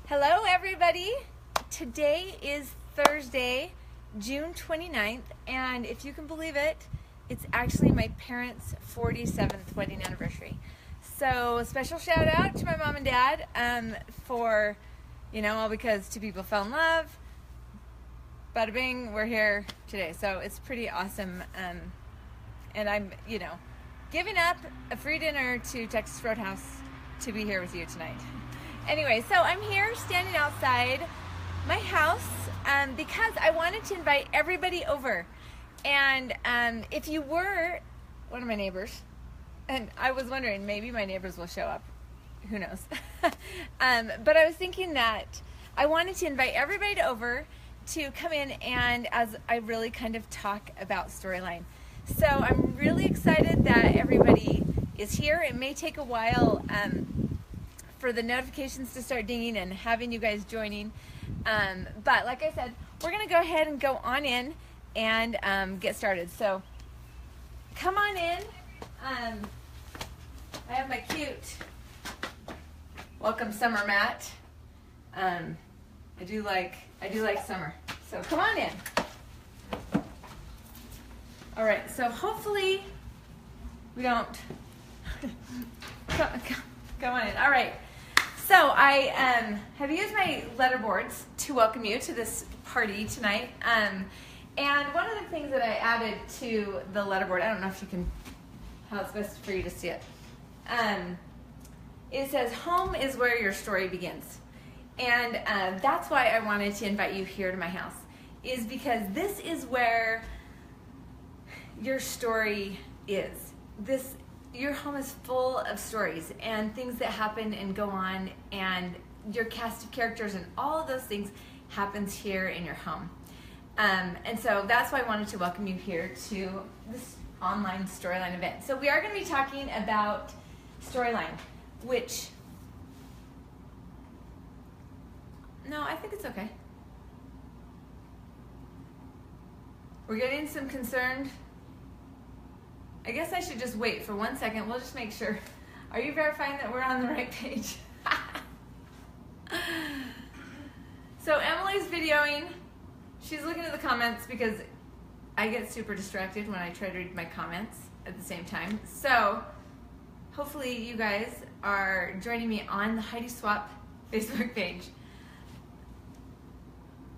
Hello everybody! Today is Thursday, June 29th, and if you can believe it, it's actually my parents' 47th wedding anniversary. So special shout out to my mom and dad for, all because two people fell in love. Bada bing, we're here today. So it's pretty awesome. And I'm, giving up a free dinner to Texas Roadhouse to be here with you tonight. Anyway, so I'm here standing outside my house because I wanted to invite everybody over. And if you were one of my neighbors, and I was wondering, maybe my neighbors will show up. Who knows? But I was thinking that I wanted to invite everybody over to come in and as I really kind of talk about storyline. So I'm really excited that everybody is here. It may take a while for the notifications to start dinging and having you guys joining. But like I said, we're going to go ahead and go on in and get started. So come on in. I have my cute welcome summer mat. I do like summer. So come on in. All right, so hopefully we don't come on in. All right. So I have used my letterboards to welcome you to this party tonight. And one of the things that I added to the letterboard, I don't know if you can, how it's best for you to see it. It says, home is where your story begins. And that's why I wanted to invite you here to my house, is because this is where your story is. Your home is full of stories and things that happen and go on, and your cast of characters and all of those things happens here in your home. And so that's why I wanted to welcome you here to this online storyline event. So we are going to be talking about storyline, which, no, I think it's okay. We're getting some concerned. I guess I should just wait for 1 second. We'll just make sure. Are you verifying that we're on the right page? So Emily's videoing. She's looking at the comments because I get super distracted when I try to read my comments at the same time. So hopefully you guys are joining me on the Heidi Swapp Facebook page.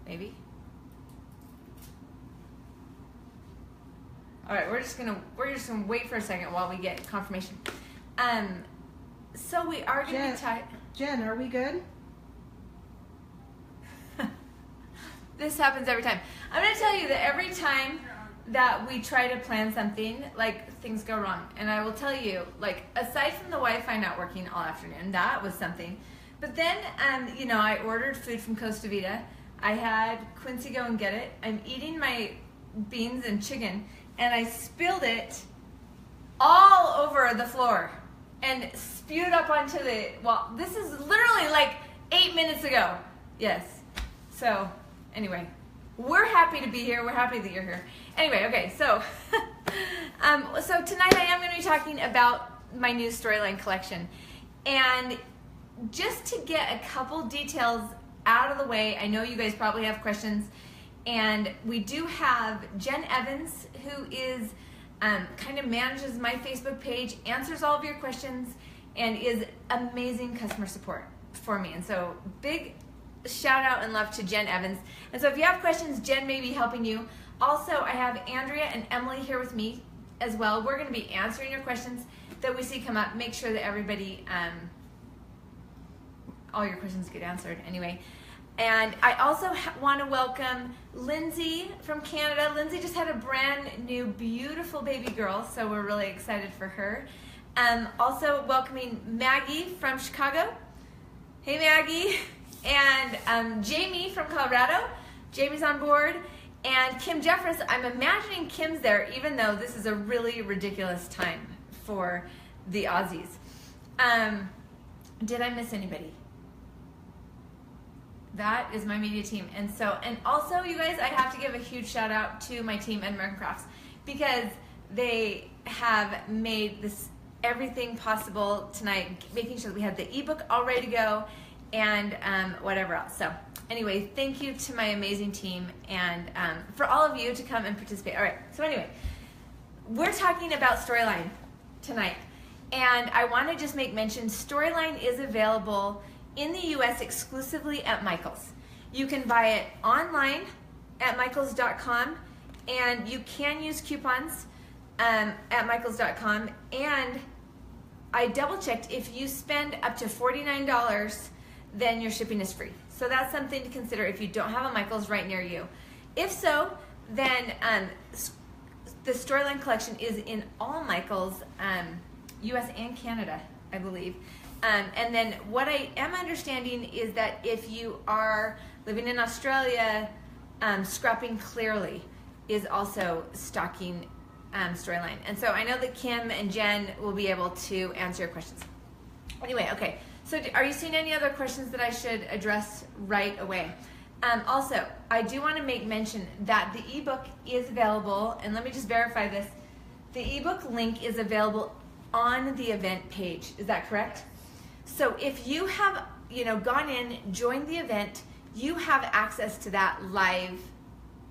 Maybe. All right, we're just gonna wait for a second while we get confirmation. So we are gonna be talking. Jen, are we good? This happens every time. I'm gonna tell you that every time that we try to plan something, things go wrong. And I will tell you, aside from the Wi-Fi not working all afternoon, that was something. But then, I ordered food from Costa Vida. I had Quincy go and get it. I'm eating my beans and chicken, and I spilled it all over the floor and spewed up onto the wall. This is literally 8 minutes ago. Yes. So, anyway, we're happy to be here. We're happy that you're here. Anyway, okay, so so tonight I am going to be talking about my new storyline collection. And just to get a couple details out of the way, I know you guys probably have questions. And we do have Jen Evans, who is kind of manages my Facebook page, answers all of your questions, and is amazing customer support for me. And so big shout out and love to Jen Evans. And so if you have questions, Jen may be helping you. Also, I have Andrea and Emily here with me as well. We're going to be answering your questions that we see come up. Make sure that everybody, all your questions get answered anyway. And I also want to welcome Lindsay from Canada. Lindsay just had a brand new, beautiful baby girl, so we're really excited for her. Also welcoming Maggie from Chicago. Hey, Maggie. And Jamie from Colorado. Jamie's on board. And Kim Jeffress. I'm imagining Kim's there, even though this is a really ridiculous time for the Aussies. Did I miss anybody? That is my media team. And also, you guys, I have to give a huge shout out to my team at American Crafts, because they have made this everything possible tonight, making sure that we have the ebook all ready to go, and whatever else. So anyway, thank you to my amazing team and for all of you to come and participate. All right, so anyway, we're talking about Storyline tonight. And I want to just make mention, Storyline is available in the US exclusively at Michaels. You can buy it online at michaels.com, and you can use coupons at michaels.com. And I double checked, if you spend up to $49, then your shipping is free. So that's something to consider if you don't have a Michaels right near you. If so, then the Storyline collection is in all Michaels, US and Canada, I believe. And then what I am understanding is that if you are living in Australia, Scrapping Clearly is also stocking Storyline. And so I know that Kim and Jen will be able to answer your questions. Anyway, okay, so are you seeing any other questions that I should address right away? Also, I do want to make mention that the ebook is available, and let me just verify this. The ebook link is available on the event page. Is that correct? So if you have, gone in, joined the event, you have access to that live,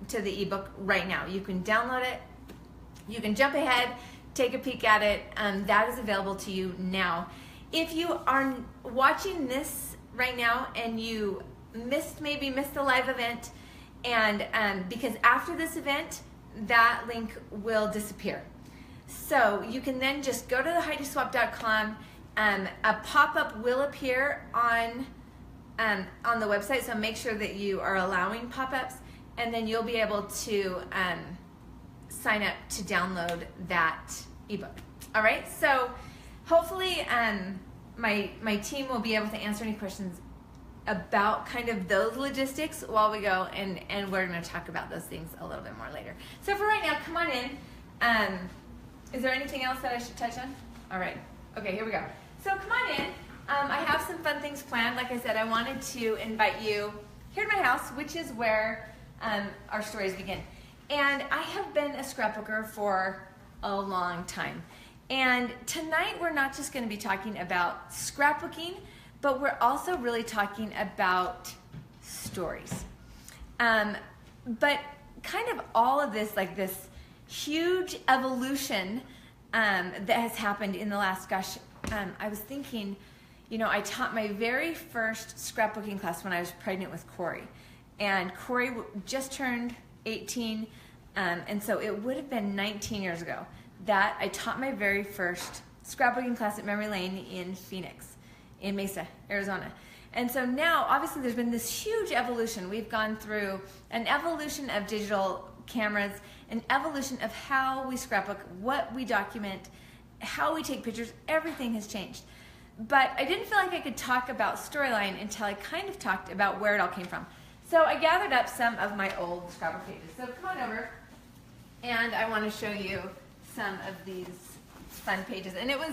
to the ebook right now. You can download it. You can jump ahead, take a peek at it. That is available to you now. If you are watching this right now and you maybe missed the live event, and because after this event, that link will disappear. So you can then just go to the HeidiSwapp.com. A pop-up will appear on the website, so make sure that you are allowing pop-ups, and then you'll be able to sign up to download that ebook. All right, so hopefully my team will be able to answer any questions about kind of those logistics while we go, and we're going to talk about those things a little bit more later. So for right now, come on in. Is there anything else that I should touch on? All right. Okay, here we go. So come on in. I have some fun things planned. Like I said, I wanted to invite you here to my house, which is where our stories begin. And I have been a scrapbooker for a long time. And tonight we're not just going to be talking about scrapbooking, but we're also really talking about stories. But kind of all of this, like this huge evolution that has happened in the last, I was thinking, I taught my very first scrapbooking class when I was pregnant with Corey. And Corey just turned 18, and so it would have been 19 years ago that I taught my very first scrapbooking class at Memory Lane in Phoenix, in Mesa, Arizona. And so now, obviously, there's been this huge evolution. We've gone through an evolution of digital cameras, an evolution of how we scrapbook, what we document, how we take pictures. Everything has changed. But I didn't feel like I could talk about Storyline until I kind of talked about where it all came from. So I gathered up some of my old scrapbook pages. So come on over, and I want to show you some of these fun pages. And it was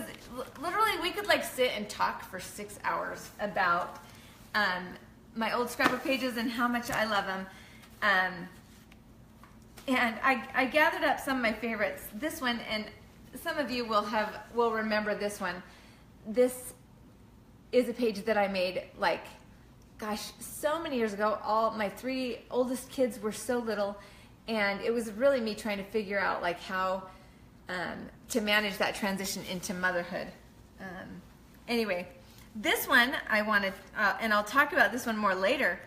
literally, we could like sit and talk for 6 hours about my old scrapbook pages and how much I love them. And I gathered up some of my favorites. This one, and some of you will remember this one. This is a page that I made like, gosh, so many years ago. All my 3 oldest kids were so little, and it was really me trying to figure out like how to manage that transition into motherhood. Anyway, this one I wanted, and I'll talk about this one more later.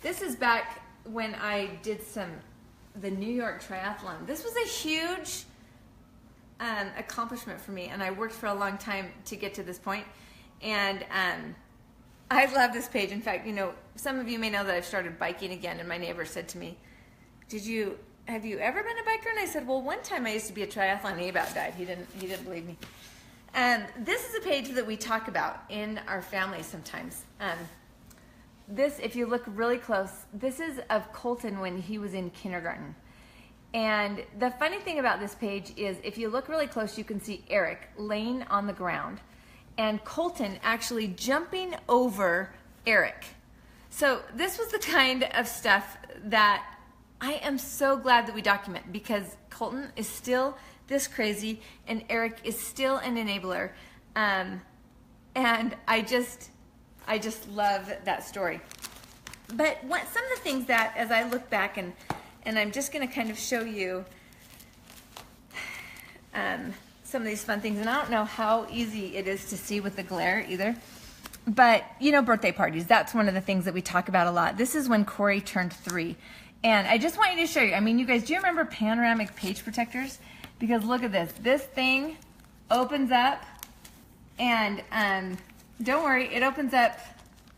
This is back when I did the New York Triathlon. This was a huge accomplishment for me, and I worked for a long time to get to this point. And I love this page. In fact, some of you may know that I've started biking again, and my neighbor said to me, have you ever been a biker? And I said, well, one time I used to be a triathlon, and he about died. He didn't believe me. And this is a page that we talk about in our family sometimes. This, if you look really close, this is of Colton when he was in kindergarten. And the funny thing about this page is if you look really close, you can see Eric laying on the ground and Colton actually jumping over Eric. So this was the kind of stuff that I am so glad that we document, because Colton is still this crazy and Eric is still an enabler. And I just love that story. But some of the things that, as I look back, and I'm just going to kind of show you some of these fun things, and I don't know how easy it is to see with the glare either, but you know, birthday parties, that's one of the things that we talk about a lot. This is when Corey turned 3, and I just want you to show you, I mean, you guys, do you remember panoramic page protectors? Because look at this thing opens up, and don't worry, it opens up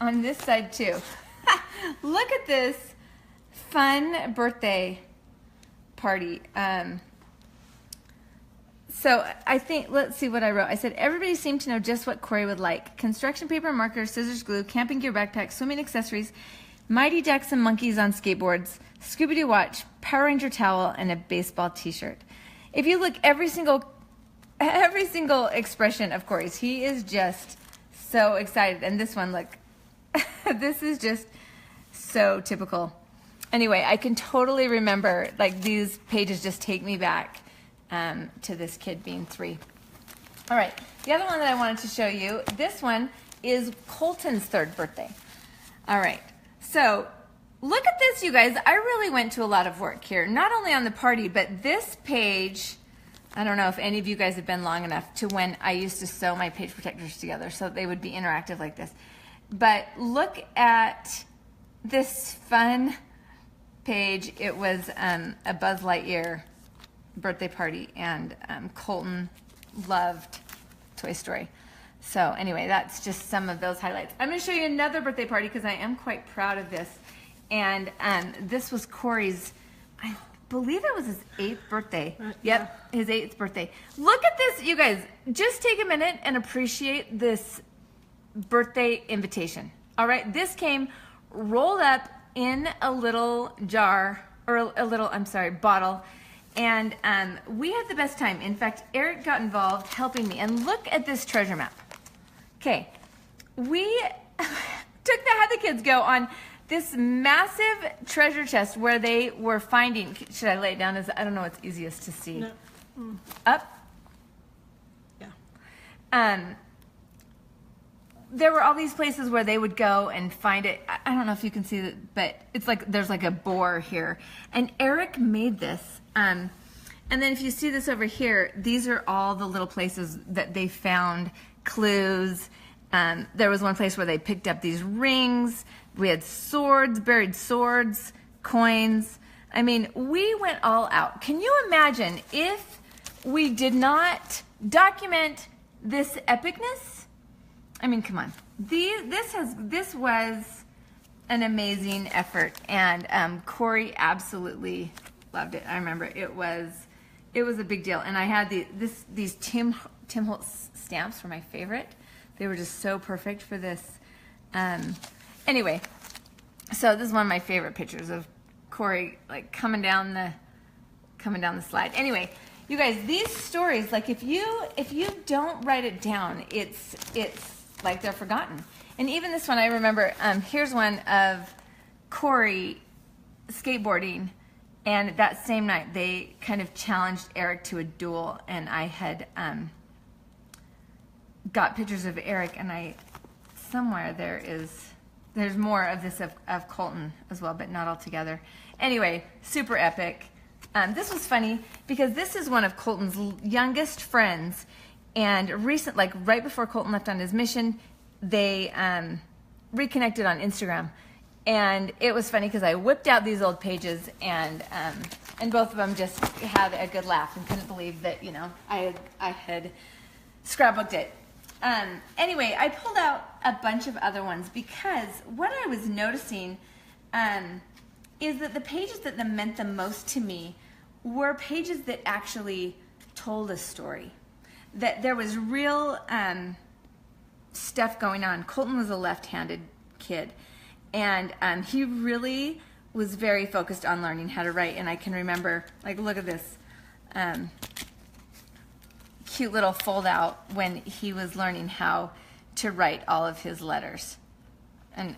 on this side too. Look at this fun birthday party. So I think, let's see what I wrote. I said, everybody seemed to know just what Corey would like. Construction paper, markers, scissors, glue, camping gear, backpack, swimming accessories, Mighty Ducks and monkeys on skateboards, Scooby-Doo watch, Power Ranger towel, and a baseball t-shirt. If you look, every single expression of Corey's, he is just so excited. And this one, look, this is just so typical. Anyway, I can totally remember, like, these pages just take me back to this kid being 3. All right, the other one that I wanted to show you, this one is Colton's 3rd birthday. All right, so look at this, you guys. I really went to a lot of work here, not only on the party, but this page. I don't know if any of you guys have been long enough to when I used to sew my page protectors together so they would be interactive like this. But look at this fun page. It was a Buzz Lightyear birthday party, and Colton loved Toy Story. So anyway, that's just some of those highlights. I'm going to show you another birthday party because I am quite proud of this. And this was Corey's, I believe it was his 8th birthday. Yep, his 8th birthday. Look at this, you guys. Just take a minute and appreciate this birthday invitation. All right, this came rolled up in a little jar, or a little, I'm sorry, bottle. And we had the best time. In fact, Eric got involved helping me. And look at this treasure map. Okay, we had the kids go on this massive treasure chest where they were finding, should I lay it down? I don't know what's easiest to see. No. Up? Yeah. There were all these places where they would go and find it. I don't know if you can see it, but it's like there's like a boar here. And Eric made this. And then if you see this over here, these are all the little places that they found clues. There was one place where they picked up these rings. We had swords, buried swords, coins. I mean, we went all out. Can you imagine if we did not document this epicness? I mean, come on. This was an amazing effort, and Corey absolutely loved it. I remember it was a big deal, and I had these Tim Holtz stamps were my favorite. They were just so perfect for this. Anyway, so this is one of my favorite pictures of Corey like coming down the slide. Anyway, you guys, these stories, like if you don't write it down, it's like they're forgotten. And even this one, I remember. Here's one of Corey skateboarding. And that same night, they kind of challenged Eric to a duel, and I had got pictures of Eric, and somewhere there's more of this of Colton as well, but not all together. Anyway, super epic. This was funny because this is one of Colton's youngest friends, and right before Colton left on his mission, they reconnected on Instagram. And it was funny because I whipped out these old pages, and both of them just had a good laugh and couldn't believe that, you know, I had scrapbooked it. Anyway, I pulled out a bunch of other ones because what I was noticing is that the pages that meant the most to me were pages that actually told a story. That there was real stuff going on. Colton was a left-handed kid. And he really was very focused on learning how to write. And I can remember, like, look at this cute little fold out when he was learning how to write all of his letters. And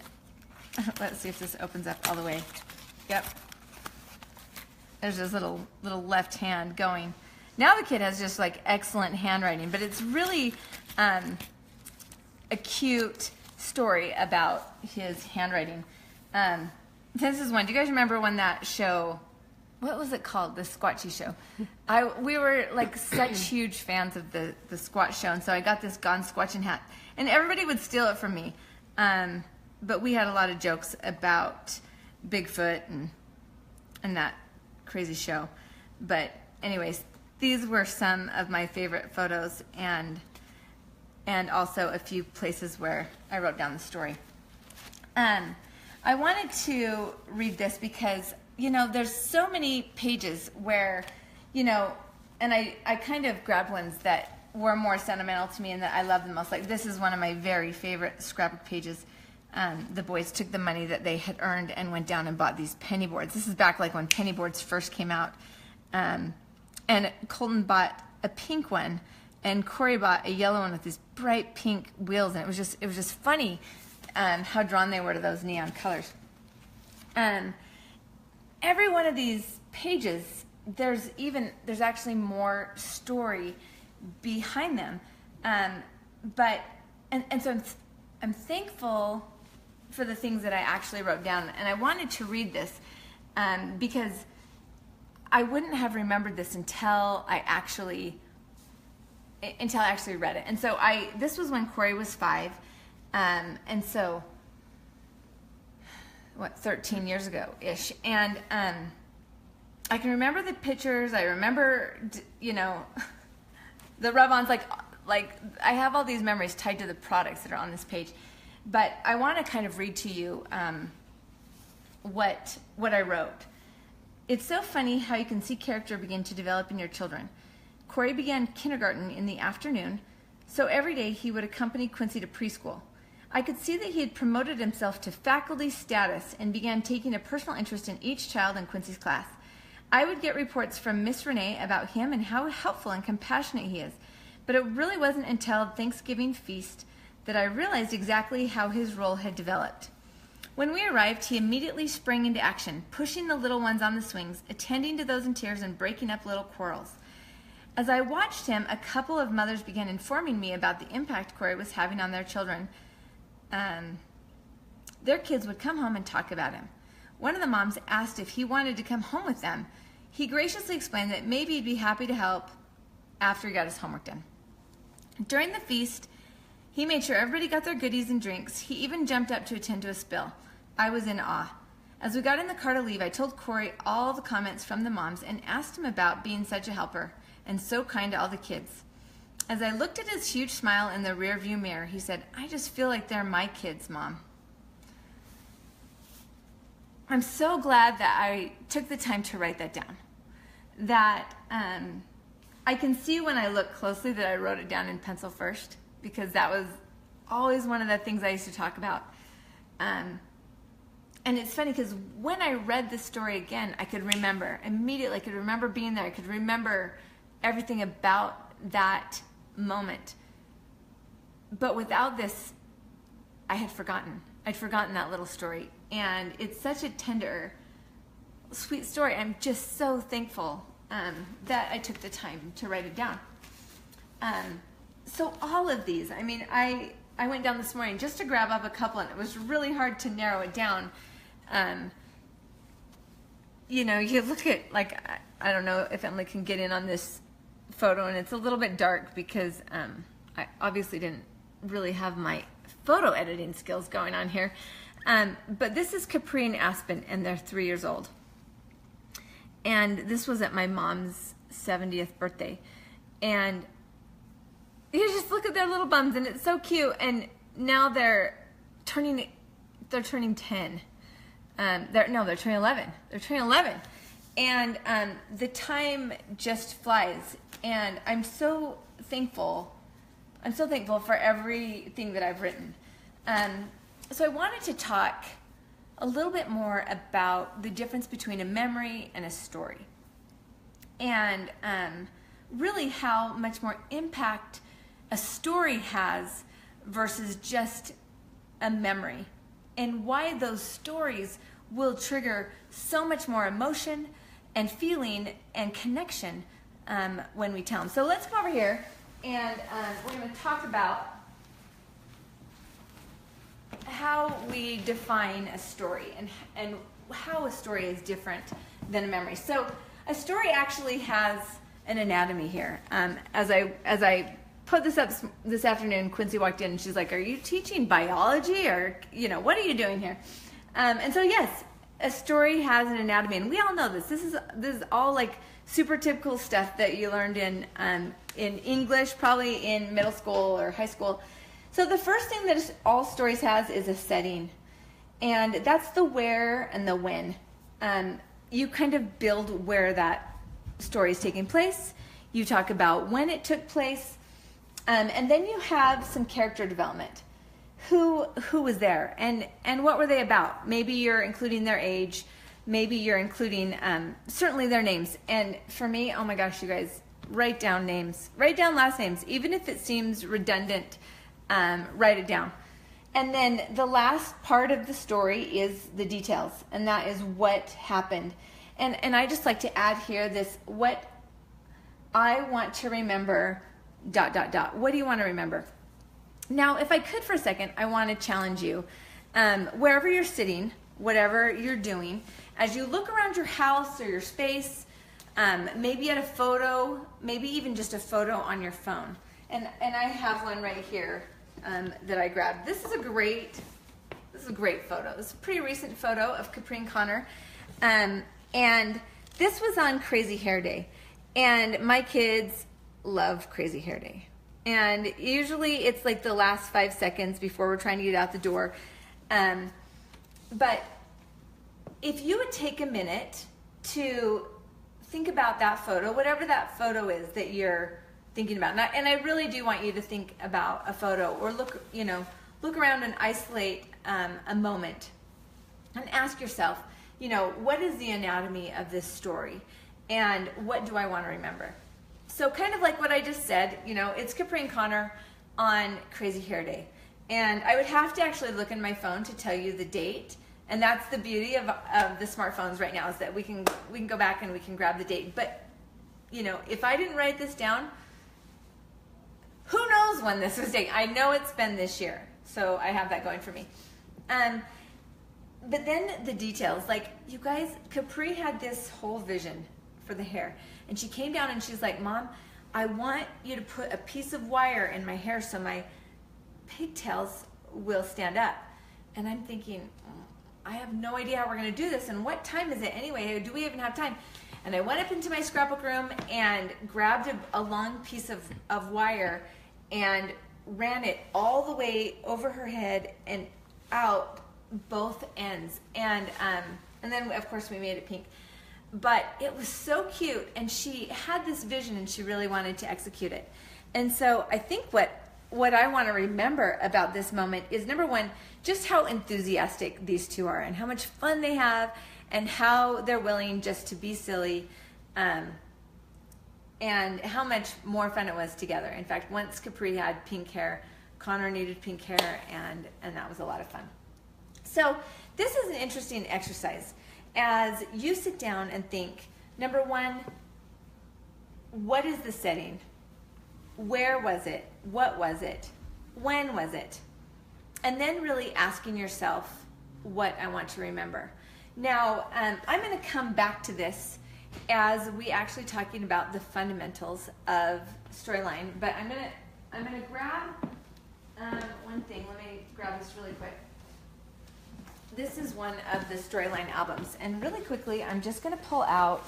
let's see if this opens up all the way. Yep. There's this little left hand going. Now the kid has just like excellent handwriting, but it's really a cute story about his handwriting. This is one. Do you guys remember when that show, what was it called? The Squatchy Show. We were like such huge fans of the Squatch Show, and so I got this Gone Squatching hat, and everybody would steal it from me. But we had a lot of jokes about Bigfoot and that crazy show. But anyways, these were some of my favorite photos, and also a few places where I wrote down the story. I wanted to read this because, you know, there's so many pages where, you know, and I kind of grabbed ones that were more sentimental to me and that I love the most. Like, this is one of my very favorite scrapbook pages. The boys took the money that they had earned and went down and bought these penny boards. This is back like when penny boards first came out. And Colton bought a pink one, and Corey bought a yellow one with these bright pink wheels, and it was just funny how drawn they were to those neon colors. Every one of these pages, there's actually more story behind them. So I'm thankful for the things that I actually wrote down, and I wanted to read this because I wouldn't have remembered this until I actually read it. And so this was when Corey was 5, and so 13 years ago ish. And I can remember the pictures. I remember, you know, the rub-ons. Like I have all these memories tied to the products that are on this page. But I want to kind of read to you what I wrote. It's so funny how you can see character begin to develop in your children. Corey began kindergarten in the afternoon, so every day he would accompany Quincy to preschool. I could see that he had promoted himself to faculty status and began taking a personal interest in each child in Quincy's class. I would get reports from Miss Renee about him and how helpful and compassionate he is, but it really wasn't until Thanksgiving feast that I realized exactly how his role had developed. When we arrived, he immediately sprang into action, pushing the little ones on the swings, attending to those in tears, and breaking up little quarrels. As I watched him, a couple of mothers began informing me about the impact Corey was having on their children. Their kids would come home and talk about him. One of the moms asked if he wanted to come home with them. He graciously explained that maybe he'd be happy to help after he got his homework done. During the feast, he made sure everybody got their goodies and drinks. He even jumped up to attend to a spill. I was in awe. As we got in the car to leave, I told Corey all the comments from the moms and asked him about being such a helper and so kind to all the kids. As I looked at his huge smile in the rearview mirror, he said, "I just feel like they're my kids, Mom." I'm so glad that I took the time to write that down. That I can see when I look closely that I wrote it down in pencil first, because that was always one of the things I used to talk about. And it's funny because when I read this story again, I could remember immediately. I could remember being there. I could remember everything about that moment. But without this, I had forgotten. I'd forgotten that little story. And it's such a tender, sweet story. I'm just so thankful that I took the time to write it down. So all of these, I mean, I went down this morning just to grab up a couple, and it was really hard to narrow it down. You know, you look at, like, I don't know if Emily can get in on this photo, and it's a little bit dark because I obviously didn't really have my photo editing skills going on here. But this is Capri and Aspen, and they're 3 years old. And this was at my mom's 70th birthday. And you just look at their little bums, and it's so cute. And now they're turning 10. They're turning 11. They're turning 11. And the time just flies. And I'm so thankful. I'm so thankful for everything that I've written. So I wanted to talk a little bit more about the difference between a memory and a story. And really how much more impact a story has versus just a memory. And why those stories will trigger so much more emotion and feeling and connection when we tell them. So let's come over here, and we're going to talk about we define a story and how a story is different than a memory. So a story actually has an anatomy here. As I put this up this afternoon, Quincy walked in and she's like, "Are you teaching biology, or what are you doing here?" And so yes, a story has an anatomy, and we all know this. This is all like super typical stuff that you learned in English, probably in middle school or high school. So the first thing that all stories has is a setting, and that's the where and the when. You kind of build where that story is taking place. You talk about when it took place, and then you have some character development. Who was there, and what were they about? Maybe you're including their age. Maybe you're including certainly their names. And for me, oh my gosh, you guys, write down names. Write down last names. Even if it seems redundant, write it down. And then the last part of the story is the details, and that is what happened. And I just like to add here this, what I want to remember, ... What do you want to remember? Now, if I could for a second, I want to challenge you. Wherever you're sitting, whatever you're doing, as you look around your house or your space, maybe at a photo, maybe even just a photo on your phone. And I have one right here that I grabbed. This is a great photo. This is a pretty recent photo of Capri and Connor. And this was on Crazy Hair Day. And my kids love Crazy Hair Day. And usually it's like the last 5 seconds before we're trying to get out the door. But if you would take a minute to think about that photo, whatever that photo is that you're thinking about. And I really do want you to think about a photo, or look around and isolate a moment and ask yourself, what is the anatomy of this story, and what do I want to remember? So kind of like what I just said, it's Capri and Connor on Crazy Hair Day. And I would have to actually look in my phone to tell you the date. And that's the beauty of the smartphones right now, is that we can go back and we can grab the date. But, if I didn't write this down, who knows when this was taken? I know it's been this year, so I have that going for me. But then the details, like, you guys, Capri had this whole vision for the hair. And she came down and she's like, "Mom, I want you to put a piece of wire in my hair so my pigtails will stand up." And I'm thinking, I have no idea how we're going to do this, and what time is it anyway? Do we even have time? And I went up into my scrapbook room and grabbed a long piece of wire and ran it all the way over her head and out both ends. And then, of course, we made it pink. But it was so cute, and she had this vision, and she really wanted to execute it. And so I think what I want to remember about this moment is, number one, just how enthusiastic these two are, and how much fun they have, and how they're willing just to be silly, and how much more fun it was together. In fact, once Capri had pink hair, Connor needed pink hair, and that was a lot of fun. So this is an interesting exercise. As you sit down and think, number one, what is the setting? Where was it? What was it? When was it? And then really asking yourself what I want to remember. Now, I'm going to come back to this as we actually talking about the fundamentals of storyline. But I'm going to grab one thing. Let me grab this really quick. This is one of the storyline albums, and really quickly, I'm just going to pull out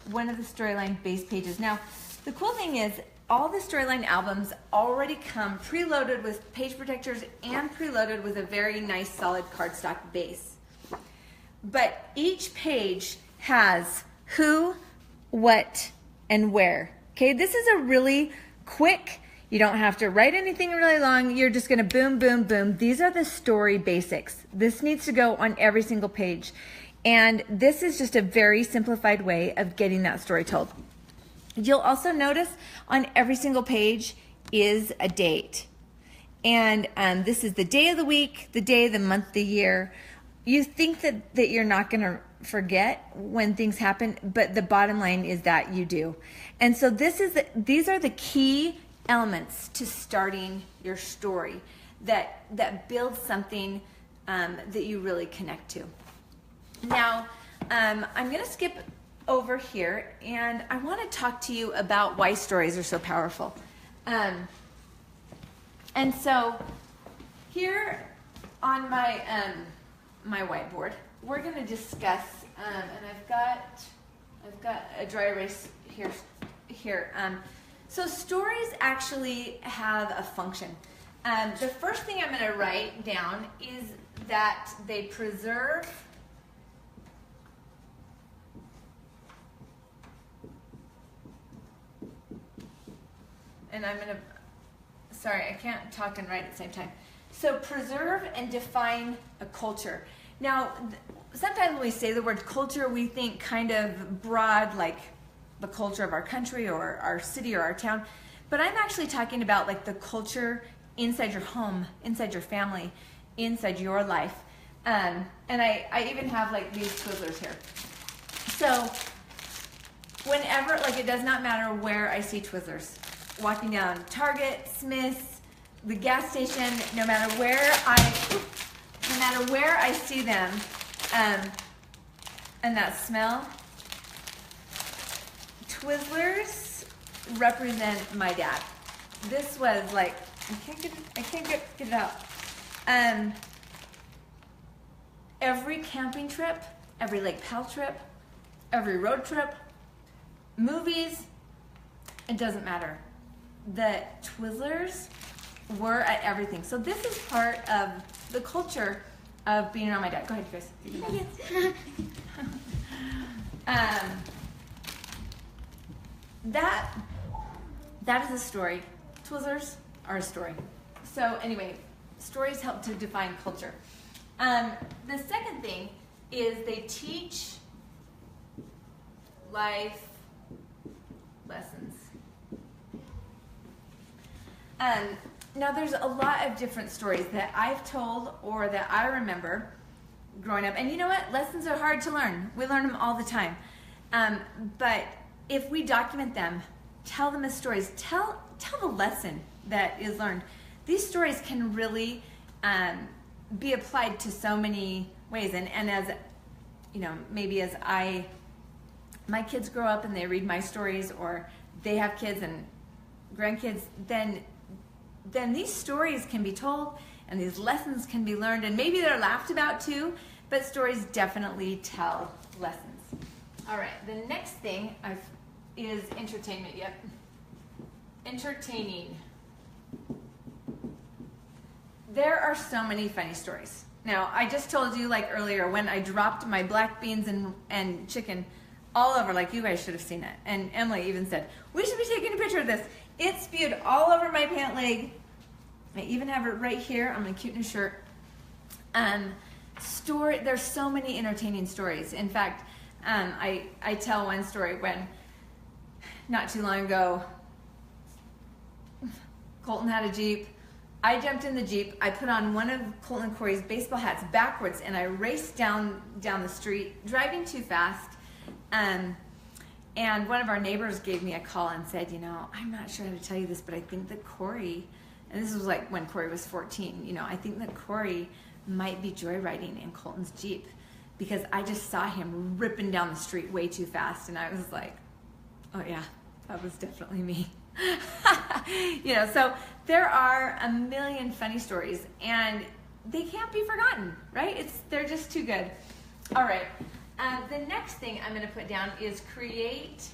one of the storyline base pages. Now, the cool thing is, all the storyline albums already come preloaded with page protectors and preloaded with a very nice solid cardstock base. But each page has who, what, and where. Okay, this is a really quick, you don't have to write anything really long. You're just going to boom, boom, boom. These are the story basics. This needs to go on every single page. And this is just a very simplified way of getting that story told. You'll also notice on every single page is a date. And this is the day of the week, the day, the month, the year. You think that you're not going to forget when things happen, but the bottom line is that you do. And so these are the key elements to starting your story. that builds something that you really connect to. Now, I'm going to skip over here, and I want to talk to you about why stories are so powerful. And so here on my my whiteboard, we're going to discuss, and I've got a dry erase here. So stories actually have a function. The first thing I'm going to write down is that they preserve and I'm going to, sorry, I can't talk and write at the same time. So preserve and define a culture. Now, sometimes when we say the word culture, we think kind of broad, like the culture of our country or our city or our town. But I'm actually talking about like the culture inside your home, inside your family, inside your life. And I even have like these Twizzlers here. So whenever, like it does not matter where I see Twizzlers. Walking down Target, Smith's, the gas station, no matter where I see them, and that smell, Twizzlers represent my dad. This was like, I can't get it out. Every camping trip, every Lake Powell trip, every road trip, movies, it doesn't matter. The Twizzlers were at everything. So this is part of the culture of being around my dad. Go ahead, Chris. That is a story. Twizzlers are a story. So anyway, stories help to define culture. The second thing is they teach life lessons. Now there's a lot of different stories that I've told or that I remember growing up. And you know what? Lessons are hard to learn. We learn them all the time. But if we document them, tell them as stories, tell the lesson that is learned. These stories can really be applied to so many ways. And as, you know, maybe as my kids grow up and they read my stories, or they have kids and grandkids, then these stories can be told and these lessons can be learned, and maybe they're laughed about too, but stories definitely tell lessons. All right, the next thing is entertainment. Yep. Entertaining. There are so many funny stories. Now, I just told you like earlier when I dropped my black beans and chicken all over, like you guys should have seen it. And Emily even said, we should be taking a picture of this. It spewed all over my pant leg. I even have it right here on my cute new shirt. There's so many entertaining stories. In fact, I tell one story when, not too long ago, Colton had a Jeep. I jumped in the Jeep. I put on one of Colton and Corey's baseball hats backwards, and I raced down the street, driving too fast. And one of our neighbors gave me a call and said, you know, I'm not sure how to tell you this, but I think that Corey, and this was like when Corey was 14, you know, I think that Corey might be joyriding in Colton's Jeep, because I just saw him ripping down the street way too fast. And I was like, oh yeah, that was definitely me. You know, so there are a million funny stories, and they can't be forgotten, right? They're just too good. All right. The next thing I'm going to put down is create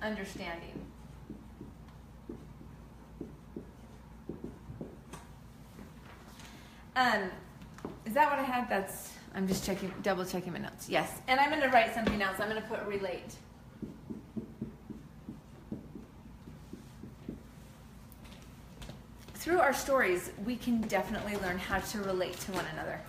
understanding. Is that what I had? I'm just double checking my notes. Yes. And I'm going to write something else. I'm going to put relate. Through our stories, we can definitely learn how to relate to one another.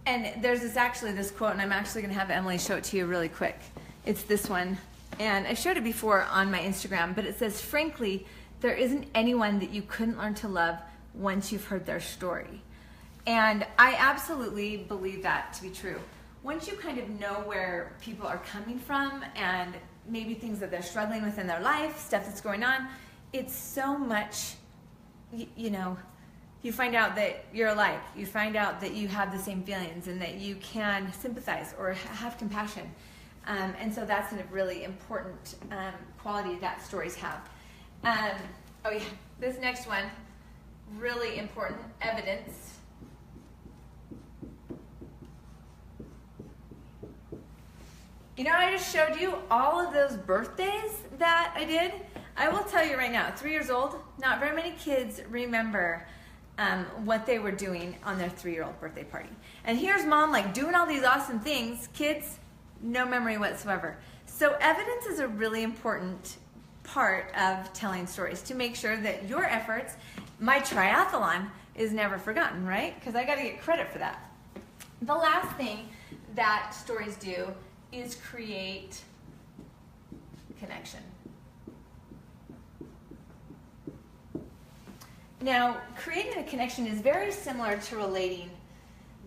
And there's this quote, and I'm actually going to have Emily show it to you really quick. It's this one, and I showed it before on my Instagram, but it says, frankly, there isn't anyone that you couldn't learn to love once you've heard their story. And I absolutely believe that to be true. Once you kind of know where people are coming from and maybe things that they're struggling with in their life, stuff that's going on. It's so much, you know, you find out that you're alike. You find out that you have the same feelings and that you can sympathize or have compassion. And so that's a really important quality that stories have. Oh yeah, this next one, really important, evidence. You know, I just showed you all of those birthdays that I did. I will tell you right now, at 3 years old, not very many kids remember what they were doing on their 3-year-old birthday party. And here's mom like doing all these awesome things. Kids, no memory whatsoever. So evidence is a really important part of telling stories to make sure that your efforts, my triathlon, is never forgotten, right? Because I got to get credit for that. The last thing that stories do is create connection. Now, creating a connection is very similar to relating,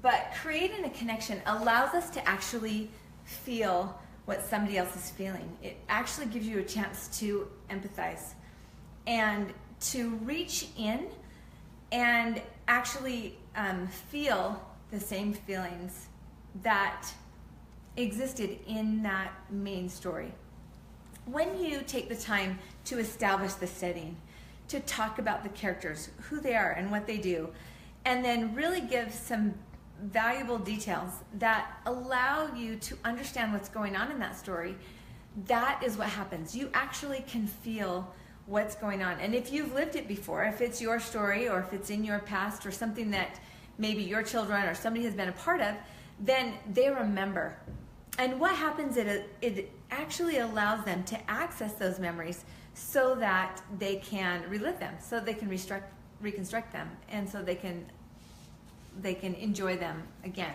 but creating a connection allows us to actually feel what somebody else is feeling. It actually gives you a chance to empathize and to reach in and actually feel the same feelings that existed in that main story. When you take the time to establish the setting, to talk about the characters, who they are and what they do, and then really give some valuable details that allow you to understand what's going on in that story, that is what happens. You actually can feel what's going on. And if you've lived it before, if it's your story or if it's in your past or something that maybe your children or somebody has been a part of, then they remember. And what happens is it actually allows them to access those memories so that they can relive them, so they can reconstruct them, and so they can enjoy them again.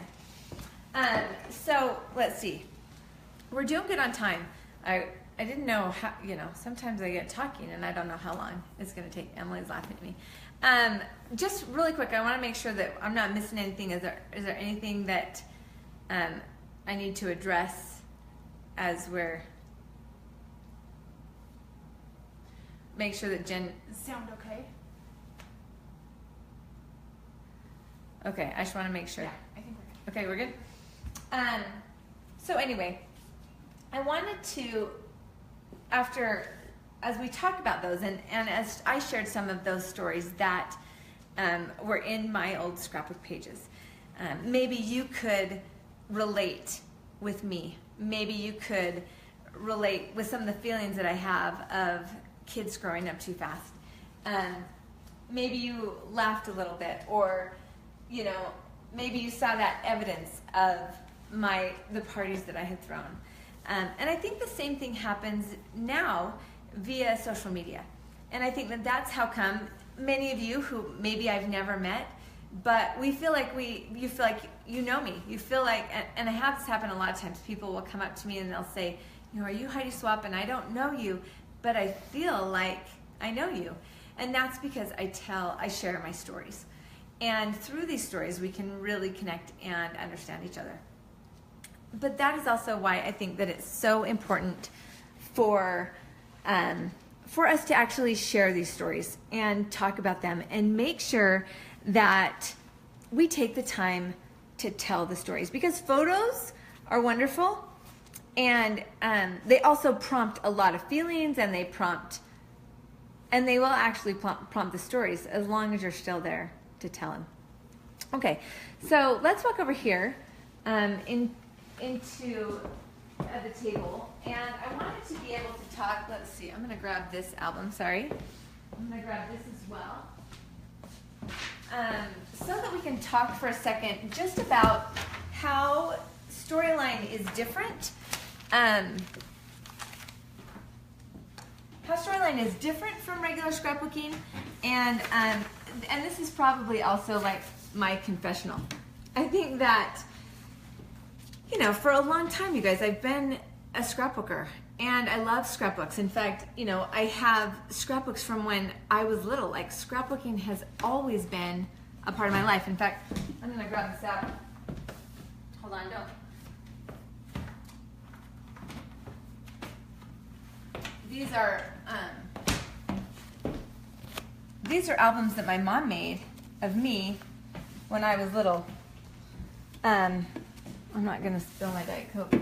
So let's see. We're doing good on time. I didn't know how, you know, sometimes I get talking and I don't know how long it's going to take. Emily's laughing at me. Just really quick, I want to make sure that I'm not missing anything. Is there anything that I need to address as we're... Make sure that Jen... Sound okay? Okay, I just want to make sure. Yeah, I think we're good. Okay, we're good? So anyway, I wanted to, as we talk about those, and as I shared some of those stories that were in my old scrapbook pages, maybe you could relate with me. Maybe you could relate with some of the feelings that I have of kids growing up too fast. Maybe you laughed a little bit, or, you know, maybe you saw that evidence of the parties that I had thrown. And I think the same thing happens now via social media. And I think that that's how come many of you who maybe I've never met, but you feel like you know me. You feel like, and I have this happen a lot of times. People will come up to me and they'll say, you know, are you Heidi Swapp? And I don't know you, but I feel like I know you. And that's because I share my stories. And through these stories, we can really connect and understand each other. But that is also why I think that it's so important for us to actually share these stories and talk about them and make sure that we take the time to tell the stories, because photos are wonderful, and they also prompt a lot of feelings, and they will actually prompt the stories as long as you're still there to tell them. Okay, so let's walk over here into the table, and I wanted to be able to talk. Let's see, I'm going to grab this album. Sorry, I'm going to grab this as well, so that we can talk for a second just about how storyline is different. How storyline is different from regular scrapbooking, and this is probably also like my confessional. I think that, you know, for a long time, you guys, I've been a scrapbooker, and I love scrapbooks. In fact, you know, I have scrapbooks from when I was little. Like, scrapbooking has always been a part of my life. In fact, I'm gonna grab this out. Hold on, don't. these are albums that my mom made of me when I was little. I'm not going to spill my Diet Coke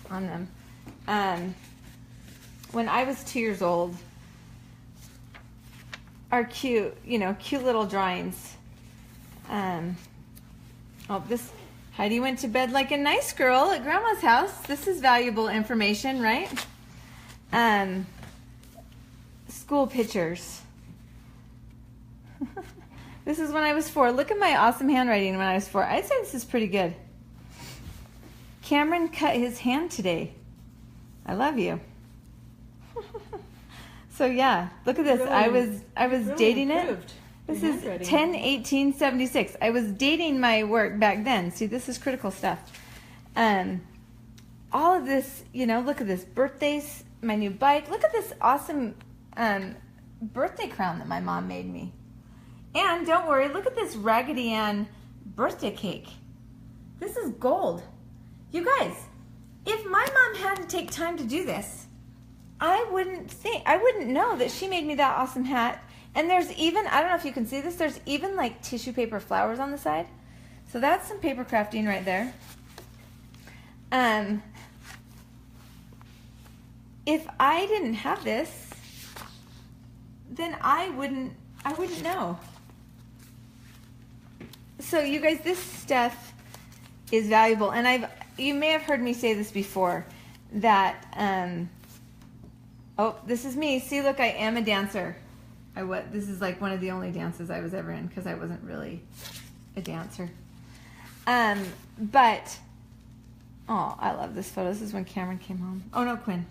on them. When I was 2 years old, our cute little drawings. This Heidi went to bed like a nice girl at Grandma's house. This is valuable information, right? School pictures. This is when I was 4. Look at my awesome handwriting when I was 4. I'd say this is pretty good. Cameron cut his hand today. I love you. So yeah, look at this. Really, I was really dating improved. It. This is 10/18/76. I was dating my work back then. See, this is critical stuff. All of this, look at this. Birthdays, my new bike. Look at this awesome birthday crown that my mom made me. And don't worry, look at this Raggedy Ann birthday cake. This is gold. You guys, if my mom had to take time to do this, I wouldn't know that she made me that awesome hat. And there's even, I don't know if you can see this, there's even like tissue paper flowers on the side. So that's some paper crafting right there. If I didn't have this, then I wouldn't know. So you guys, this stuff is valuable. And you may have heard me say this before, that, oh, this is me. See, look, I am a dancer. This is like one of the only dances I was ever in because I wasn't really a dancer. But, oh, I love this photo. This is when Cameron came home. Oh, no, Quinn.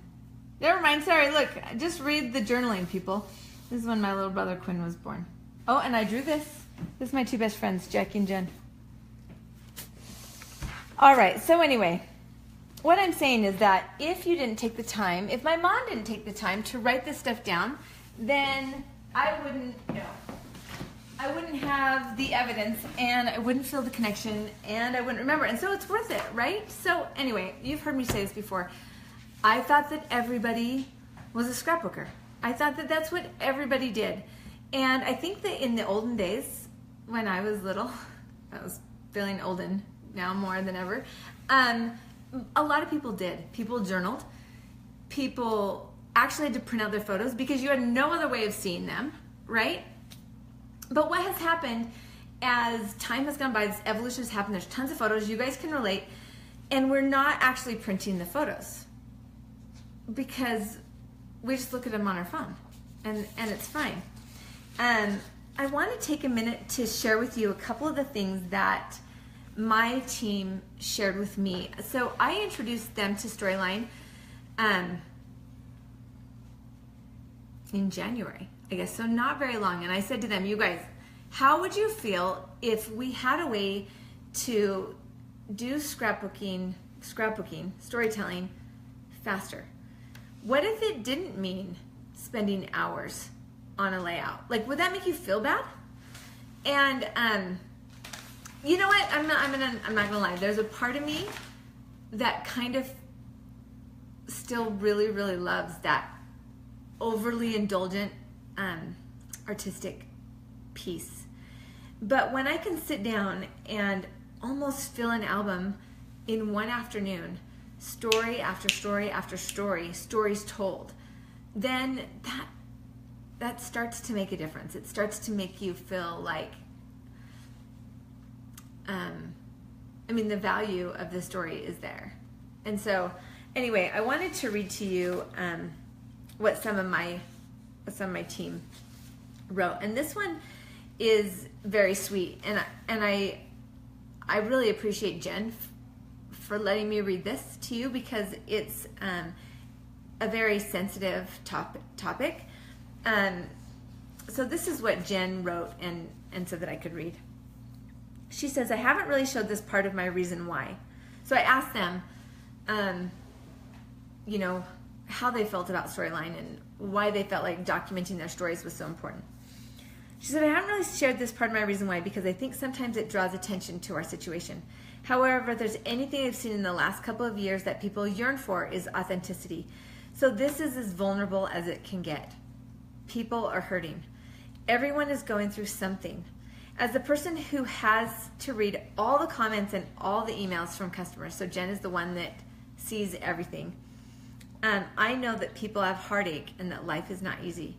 Never mind. Sorry. Look, just read the journaling, people. This is when my little brother Quinn was born. Oh, and I drew this. This is my 2 best friends, Jackie and Jen. All right. So anyway, what I'm saying is that if you didn't take the time, if my mom didn't take the time to write this stuff down, then I wouldn't know. I wouldn't have the evidence, and I wouldn't feel the connection, and I wouldn't remember. And so it's worth it, right? So anyway, you've heard me say this before. I thought that everybody was a scrapbooker. I thought that that's what everybody did. And I think that in the olden days, when I was little, I was feeling olden now more than ever, a lot of people did. People journaled. People actually had to print out their photos because you had no other way of seeing them, right? But what has happened as time has gone by, this evolution has happened, there's tons of photos, you guys can relate, and we're not actually printing the photos because we just look at them on our phone, and it's fine. I want to take a minute to share with you a couple of the things that my team shared with me. So I introduced them to Storyline in January, I guess, so not very long. And I said to them, you guys, how would you feel if we had a way to do scrapbooking, storytelling faster? What if it didn't mean spending hours on a layout? Like, would that make you feel bad? And you know what? I'm not gonna lie. There's a part of me that kind of still really, really loves that overly indulgent artistic piece. But when I can sit down and almost fill an album in one afternoon, story after story after story, stories told, then that starts to make a difference. It starts to make you feel like, the value of the story is there. And so, anyway, I wanted to read to you what some of my team wrote, and this one is very sweet, and I really appreciate Jen for letting me read this to you because it's a very sensitive topic. So this is what Jen wrote and said that I could read. She says, I haven't really showed this part of my reason why. So I asked them, how they felt about Storyline and why they felt like documenting their stories was so important. She said, I haven't really shared this part of my reason why because I think sometimes it draws attention to our situation. However, if there's anything I've seen in the last couple of years that people yearn for is authenticity. So this is as vulnerable as it can get. People are hurting. Everyone is going through something. As the person who has to read all the comments and all the emails from customers, so Jen is the one that sees everything, I know that people have heartache and that life is not easy.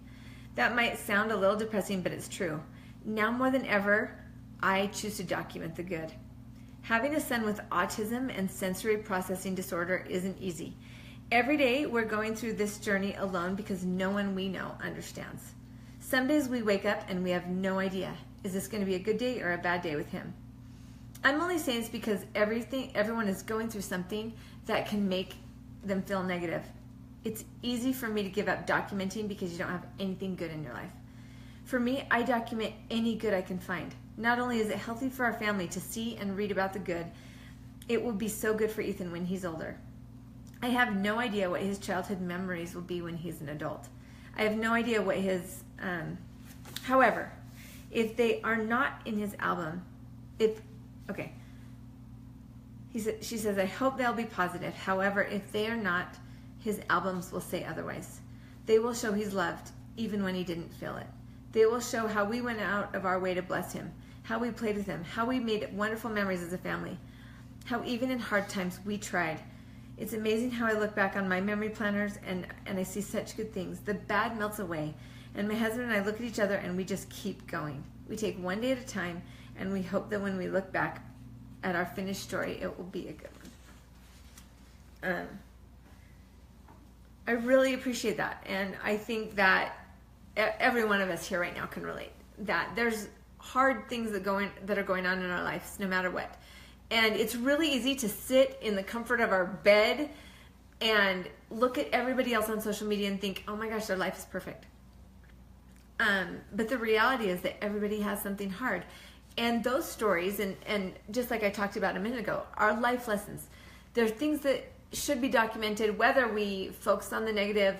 That might sound a little depressing, but it's true. Now more than ever, I choose to document the good. Having a son with autism and sensory processing disorder isn't easy. Every day we're going through this journey alone because no one we know understands. Some days we wake up and we have no idea. Is this going to be a good day or a bad day with him? I'm only saying this because everyone is going through something that can make them feel negative. It's easy for me to give up documenting because you don't have anything good in your life. For me, I document any good I can find. Not only is it healthy for our family to see and read about the good, it will be so good for Ethan when he's older. I have no idea what his childhood memories will be when he's an adult. I have no idea what his, however, if they are not in his album, she says, I hope they'll be positive. However, if they are not, his albums will say otherwise. They will show he's loved, even when he didn't feel it. They will show how we went out of our way to bless him, how we played with him, how we made wonderful memories as a family, how even in hard times we tried. It's amazing how I look back on my memory planners and I see such good things. The bad melts away, and my husband and I look at each other and we just keep going. We take one day at a time, and we hope that when we look back at our finished story, it will be a good one. I really appreciate that, and I think that every one of us here right now can relate. That there's hard things that are going on in our lives, no matter what. And it's really easy to sit in the comfort of our bed and look at everybody else on social media and think, oh my gosh, their life is perfect. But the reality is that everybody has something hard. And those stories, and just like I talked about a minute ago, are life lessons. They're things that should be documented, whether we focus on the negative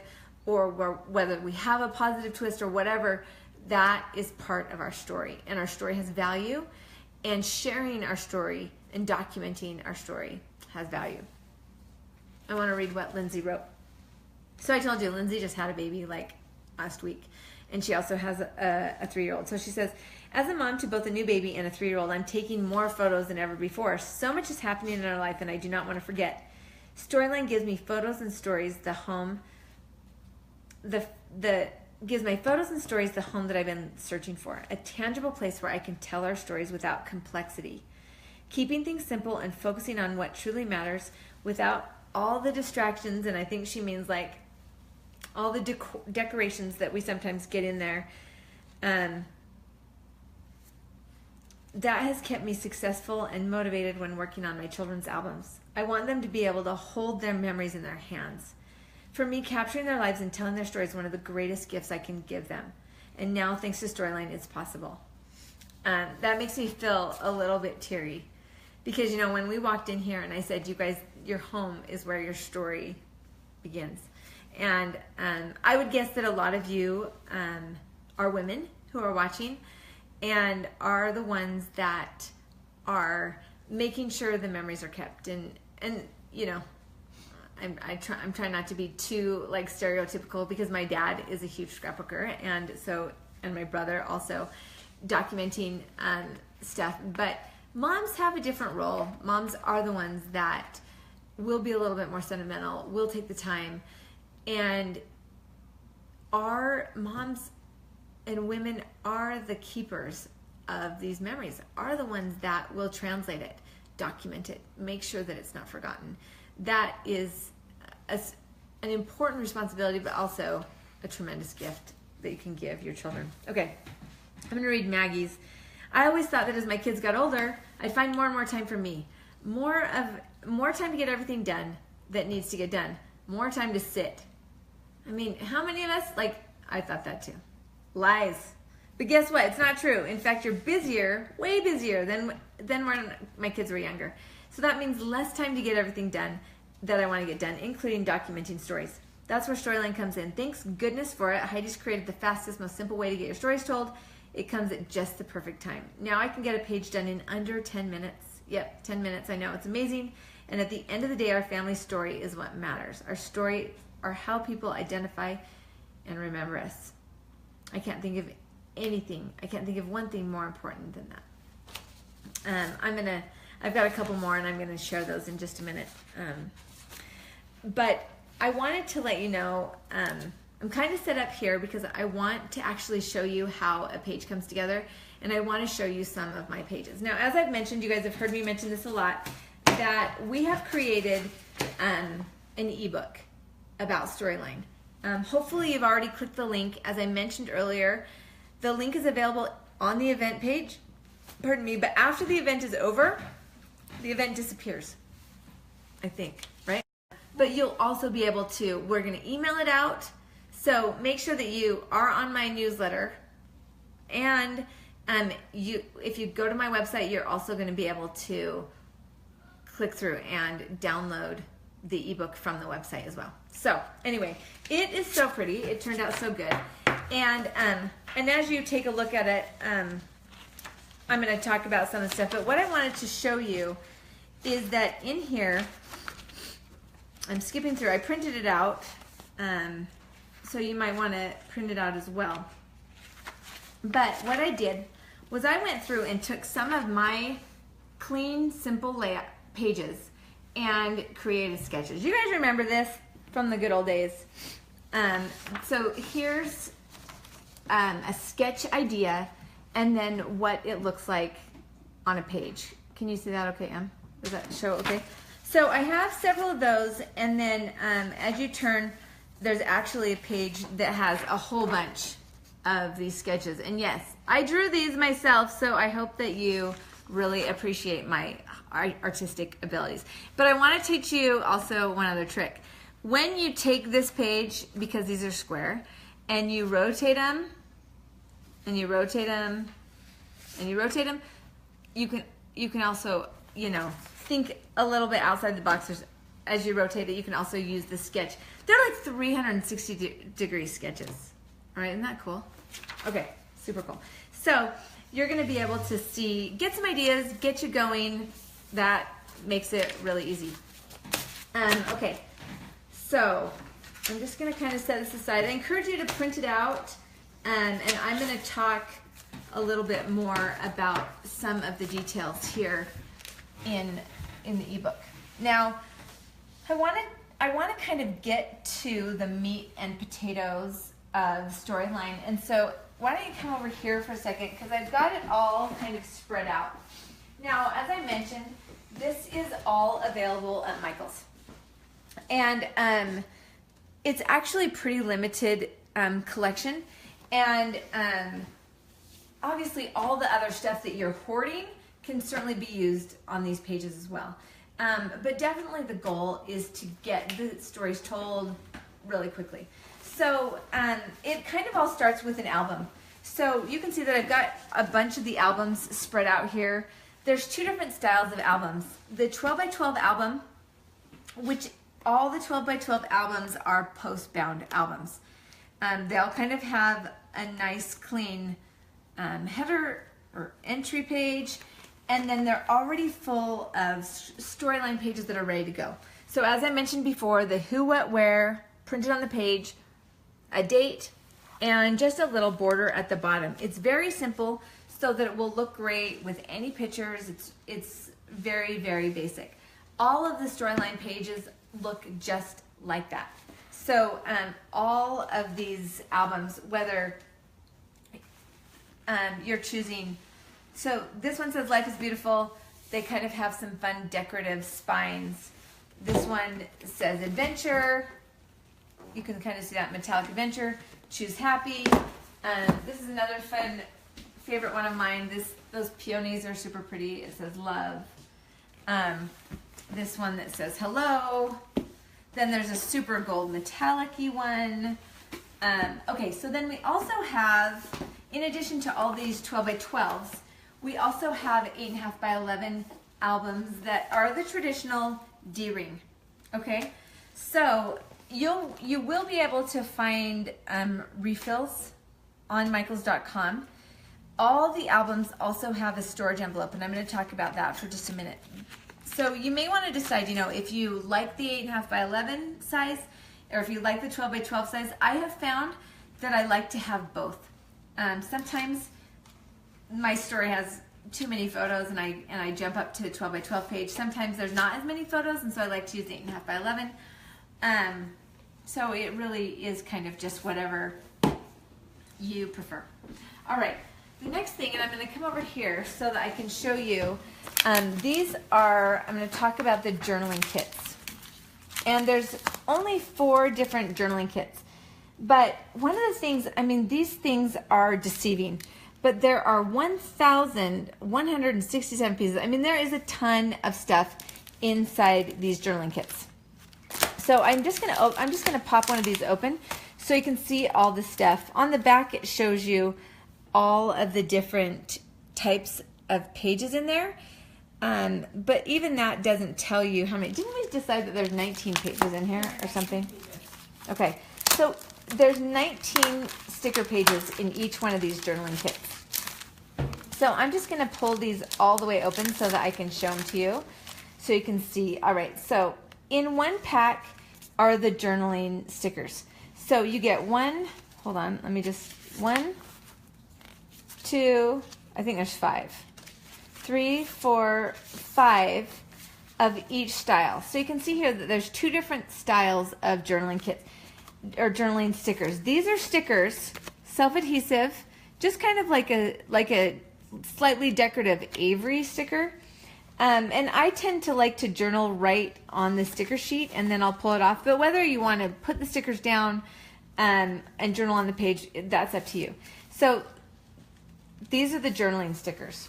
or whether we have a positive twist or whatever. That is part of our story. And our story has value. And sharing our story and documenting our story has value. I want to read what Lindsay wrote. So I told you, Lindsay just had a baby like last week. And she also has a 3-year-old. So she says, as a mom to both a new baby and a 3-year-old, I'm taking more photos than ever before. So much is happening in our life, and I do not want to forget. Storyline gives me photos and stories, gives my photos and stories the home that I've been searching for. A tangible place where I can tell our stories without complexity. Keeping things simple and focusing on what truly matters without all the distractions, and I think she means like all the decorations that we sometimes get in there. That has kept me successful and motivated when working on my children's albums. I want them to be able to hold their memories in their hands. For me, capturing their lives and telling their stories is one of the greatest gifts I can give them. And now, thanks to Storyline, it's possible. That makes me feel a little bit teary. Because, you know, when we walked in here and I said, you guys, your home is where your story begins. And I would guess that a lot of you are women who are watching and are the ones that are making sure the memories are kept. And you know, I'm trying not to be too like stereotypical because my dad is a huge scrapbooker, and my brother also documenting stuff. But moms have a different role. Moms are the ones that will be a little bit more sentimental, will take the time, and our moms and women are the keepers of these memories, are the ones that will translate it, document it, make sure that it's not forgotten. That is an important responsibility, but also a tremendous gift that you can give your children. Okay, I'm going to read Maggie's. I always thought that as my kids got older, I'd find more and more time for me. More time to get everything done that needs to get done. More time to sit. I mean, how many of us, like, I thought that too. Lies. But guess what? It's not true. In fact, you're busier, way busier than when my kids were younger. So that means less time to get everything done that I want to get done, including documenting stories. That's where Storyline comes in. Thanks goodness for it. Heidi's created the fastest, most simple way to get your stories told. It comes at just the perfect time. Now I can get a page done in under 10 minutes. Yep, 10 minutes. I know. It's amazing. And at the end of the day, our family story is what matters. Our story are how people identify and remember us. I can't think of anything. I can't think of one thing more important than that. I've got a couple more, and I'm gonna share those in just a minute. But I wanted to let you know, I'm kind of set up here because I want to actually show you how a page comes together, and I want to show you some of my pages. Now, as I've mentioned, you guys have heard me mention this a lot, that we have created an ebook about Storyline. Hopefully you've already clicked the link. As I mentioned earlier, the link is available on the event page, pardon me, but after the event is over, the event disappears, I think, right? But you'll also be able to, we're gonna email it out, so make sure that you are on my newsletter, and if you go to my website, you're also gonna be able to click through and download the ebook from the website as well. So anyway, it is so pretty. It turned out so good. And as you take a look at it, I'm going to talk about some of the stuff. But what I wanted to show you is that in here, I'm skipping through. I printed it out, so you might want to print it out as well. But what I did was I went through and took some of my clean, simple layout pages and created sketches. You guys remember this from the good old days? So here's a sketch idea, and then what it looks like on a page. Can you see that okay, Em? Does that show okay? So I have several of those, and then as you turn, there's actually a page that has a whole bunch of these sketches. And yes, I drew these myself, so I hope that you really appreciate my artistic abilities. But I want to teach you also one other trick. When you take this page, because these are square, and you rotate them, and you rotate them, and you rotate them, you can also, you know, think a little bit outside the box. As you rotate it, you can also use the sketch. They're like 360-degree sketches. All right, isn't that cool? Okay, super cool. So you're going to be able to see, get some ideas, get you going. That makes it really easy. Okay, so I'm just going to kind of set this aside. I encourage you to print it out, and I'm going to talk a little bit more about some of the details here in the ebook. Now, I want to kind of get to the meat and potatoes of Storyline, and so why don't you come over here for a second, because I've got it all kind of spread out. Now, as I mentioned, this is all available at Michael's, and it's actually a pretty limited collection, and obviously all the other stuff that you're hoarding can certainly be used on these pages as well. But definitely the goal is to get the stories told really quickly. So it kind of all starts with an album. So you can see that I've got a bunch of the albums spread out here. There's two different styles of albums. The 12 by 12 album, which all the 12 by 12 albums are post-bound albums. They all kind of have a nice clean header or entry page, and then they're already full of Storyline pages that are ready to go. So as I mentioned before, the who, what, where, printed on the page, a date, and just a little border at the bottom. It's very simple so that it will look great with any pictures. It's very, very basic. All of the Storyline pages look just like that. So all of these albums, whether you're choosing, so this one says Life is Beautiful. They kind of have some fun decorative spines. This one says Adventure. You can kind of see that metallic adventure. Choose Happy. This is another fun favorite one of mine. Those peonies are super pretty. It says Love. This one that says Hello. Then there's a super gold metallic-y one. Okay, so then we also have, in addition to all these 12 by 12s, we also have 8.5 by 11 albums that are the traditional D-ring. Okay, so you will be able to find refills on michaels.com. All the albums also have a storage envelope, and I'm going to talk about that for just a minute. So you may want to decide, you know, if you like the 8.5 by 11 size, or if you like the 12 by 12 size, I have found that I like to have both. Sometimes my story has too many photos and I jump up to the 12 by 12 page. Sometimes there's not as many photos, and so I like to use 8.5 by 11. So it really is kind of just whatever you prefer. All right, the next thing, and I'm going to come over here so that I can show you, I'm going to talk about the journaling kits. And there's only 4 different journaling kits. But one of the things, these things are deceiving, but there are 1,167 pieces. There is a ton of stuff inside these journaling kits. So I'm just gonna pop one of these open so you can see all the stuff. On the back, it shows you all of the different types of pages in there. But even that doesn't tell you how many. Didn't we decide that there's 19 pages in here or something? Okay, so there's 19 sticker pages in each one of these journaling kits. So I'm just gonna pull these all the way open so that I can show them to you so you can see. All right, so in one pack are the journaling stickers. So you get 1, 2, I think there's 5, 3, 4, 5 of each style. So you can see here that there's 2 different styles of journaling kits or journaling stickers. These are stickers, self-adhesive, just kind of like a slightly decorative Avery sticker. And I tend to like to journal right on the sticker sheet and then I'll pull it off. But whether you want to put the stickers down and journal on the page, that's up to you. So these are the journaling stickers.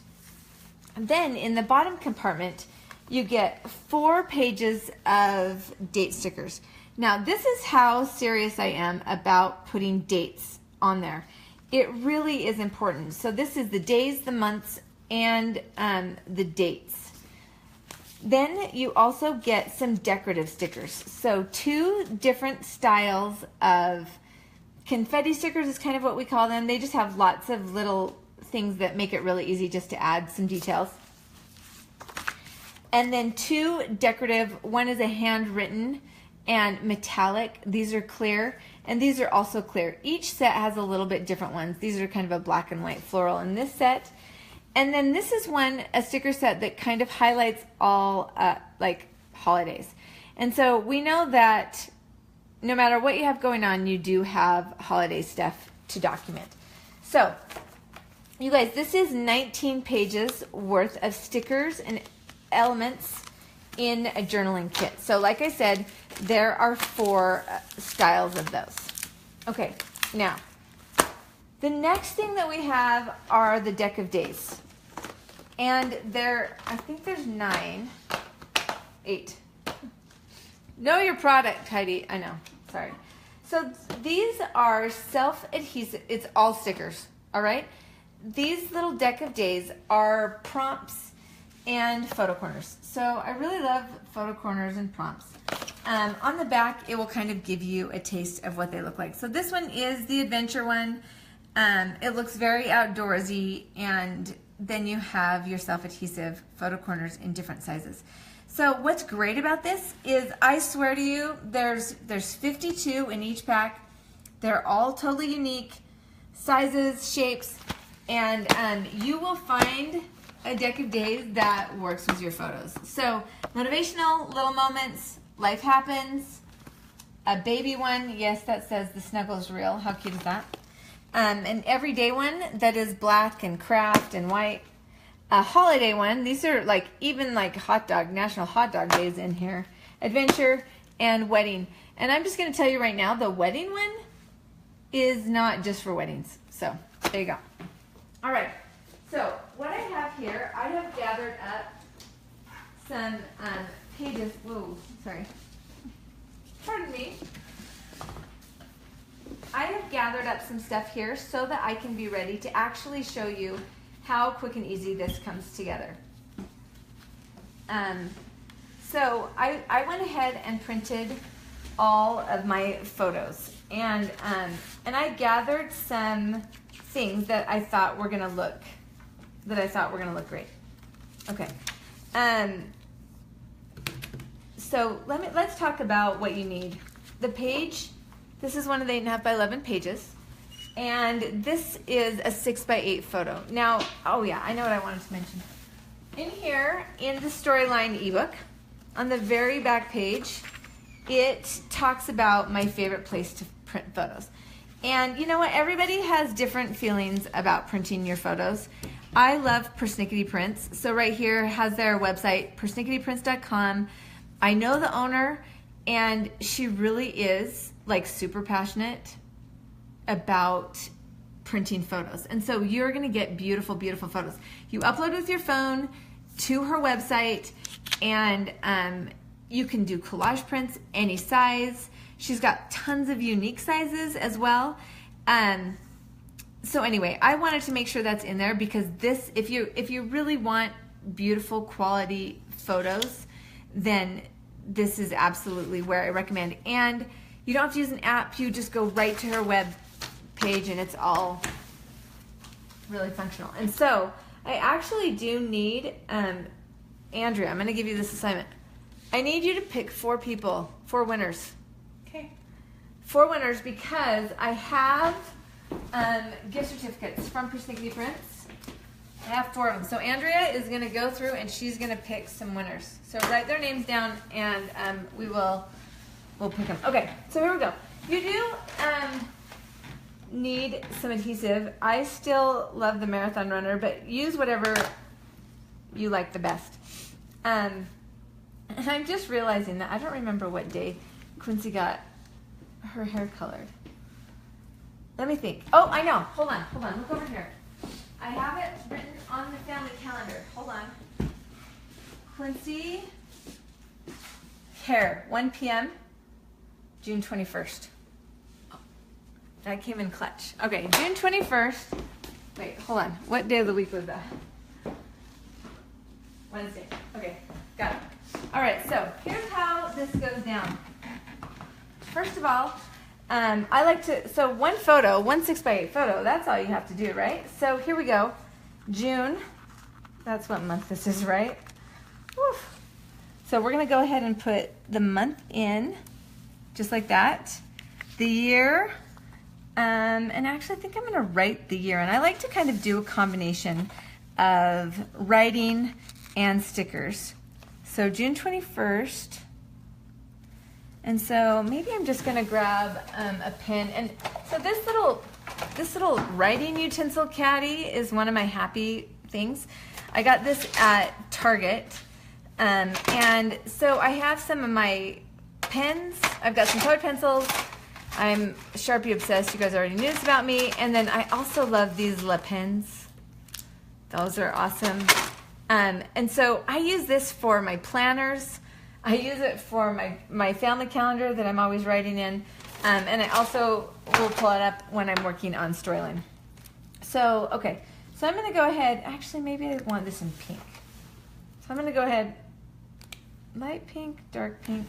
And then in the bottom compartment, you get 4 pages of date stickers. Now this is how serious I am about putting dates on there. It really is important. So this is the days, the months, and the dates. Then you also get some decorative stickers. So 2 different styles of confetti stickers is kind of what we call them. They just have lots of little things that make it really easy just to add some details. And then 2 decorative, one is a handwritten and metallic. These are clear, and these are also clear. Each set has a little bit different ones. These are kind of a black and white floral in this set. And then this is a sticker set that kind of highlights all like holidays. And so we know that no matter what you have going on, you do have holiday stuff to document. So you guys, this is 19 pages worth of stickers and elements in a journaling kit. So like I said, there are 4 styles of those. Okay, now the next thing that we have are the deck of days. And I think there's 8. Know your product, Heidi. I know, sorry. So these are self-adhesive, it's all stickers, all right? These little deck of days are prompts and photo corners. So I really love photo corners and prompts. On the back, it will kind of give you a taste of what they look like. So this one is the adventure one. It looks very outdoorsy, and then you have your self-adhesive photo corners in different sizes. So what's great about this is, I swear to you, there's 52 in each pack. They're all totally unique sizes, shapes, and you will find a deck of days that works with your photos. So motivational, little moments, life happens, a baby one, yes, that says the snuggle is real. How cute is that? An everyday one that is black and craft and white. A holiday one, these are like even like National Hot Dog Days in here. Adventure and wedding. And I'm just going to tell you right now, the wedding one is not just for weddings. So there you go. All right. So what I have here, I have gathered up some pages. Whoa, sorry. Pardon me. I have gathered up some stuff here so that I can be ready to actually show you how quick and easy this comes together. So I went ahead and printed all of my photos, and I gathered some things that I thought were gonna look great. Okay. So let's talk about what you need the page, this is one of the 8.5 by 11 pages. And this is a 6 by 8 photo. Now, oh yeah, I know what I wanted to mention. In here, in the Storyline ebook, on the very back page, it talks about my favorite place to print photos. And you know what? Everybody has different feelings about printing your photos. I love Persnickety Prints. So right here has their website, persnicketyprints.com. I know the owner, and she really is like super passionate about printing photos. And so you're gonna get beautiful, beautiful photos. You upload with your phone to her website, and you can do collage prints any size. She's got tons of unique sizes as well. So anyway, I wanted to make sure that's in there because this, if you really want beautiful quality photos, then this is absolutely where I recommend. And you don't have to use an app. You just go right to her web page and it's all really functional. And so I actually do need, Andrea, I'm going to give you this assignment. I need you to pick 4 people, 4 winners. Okay. 4 winners because I have gift certificates from Persnickety Prints. I have 4 of them. So Andrea is going to go through and she's going to pick some winners. So write their names down and we'll pick them. Okay, so here we go. You do need some adhesive. I still love the Marathon Runner, but use whatever you like the best. And I'm just realizing that I don't remember what day Quincy got her hair colored. Let me think. Oh, I know. Hold on. Look over here. I have it written on the family calendar. Hold on. Quincy hair, 1 p.m., June 21st. Oh, that came in clutch. Okay, June 21st. Wait, hold on. What day of the week was that? Wednesday. Okay, got it. All right, so here's how this goes down. First of all, I like to, so one 6 by 8 photo, that's all you have to do, right? So here we go. June, that's what month this is, right? Woof. So we're gonna go ahead and put the month in, just like that. The year, and actually I think I'm gonna write the year, and I like to kind of do a combination of writing and stickers. So June 21st, and so maybe I'm just gonna grab a pen. And so this little writing utensil caddy is one of my happy things. I got this at Target, and so I have some of my pens. I've got some colored pencils. I'm Sharpie obsessed. You guys already knew this about me. And then I also love these Le Pens. Those are awesome. And so I use this for my planners. I use it for my family calendar that I'm always writing in. And I also will pull it up when I'm working on Storyline. So, okay. So I'm going to go ahead. Actually, maybe I want this in pink. So I'm going to go ahead. Light pink, dark pink.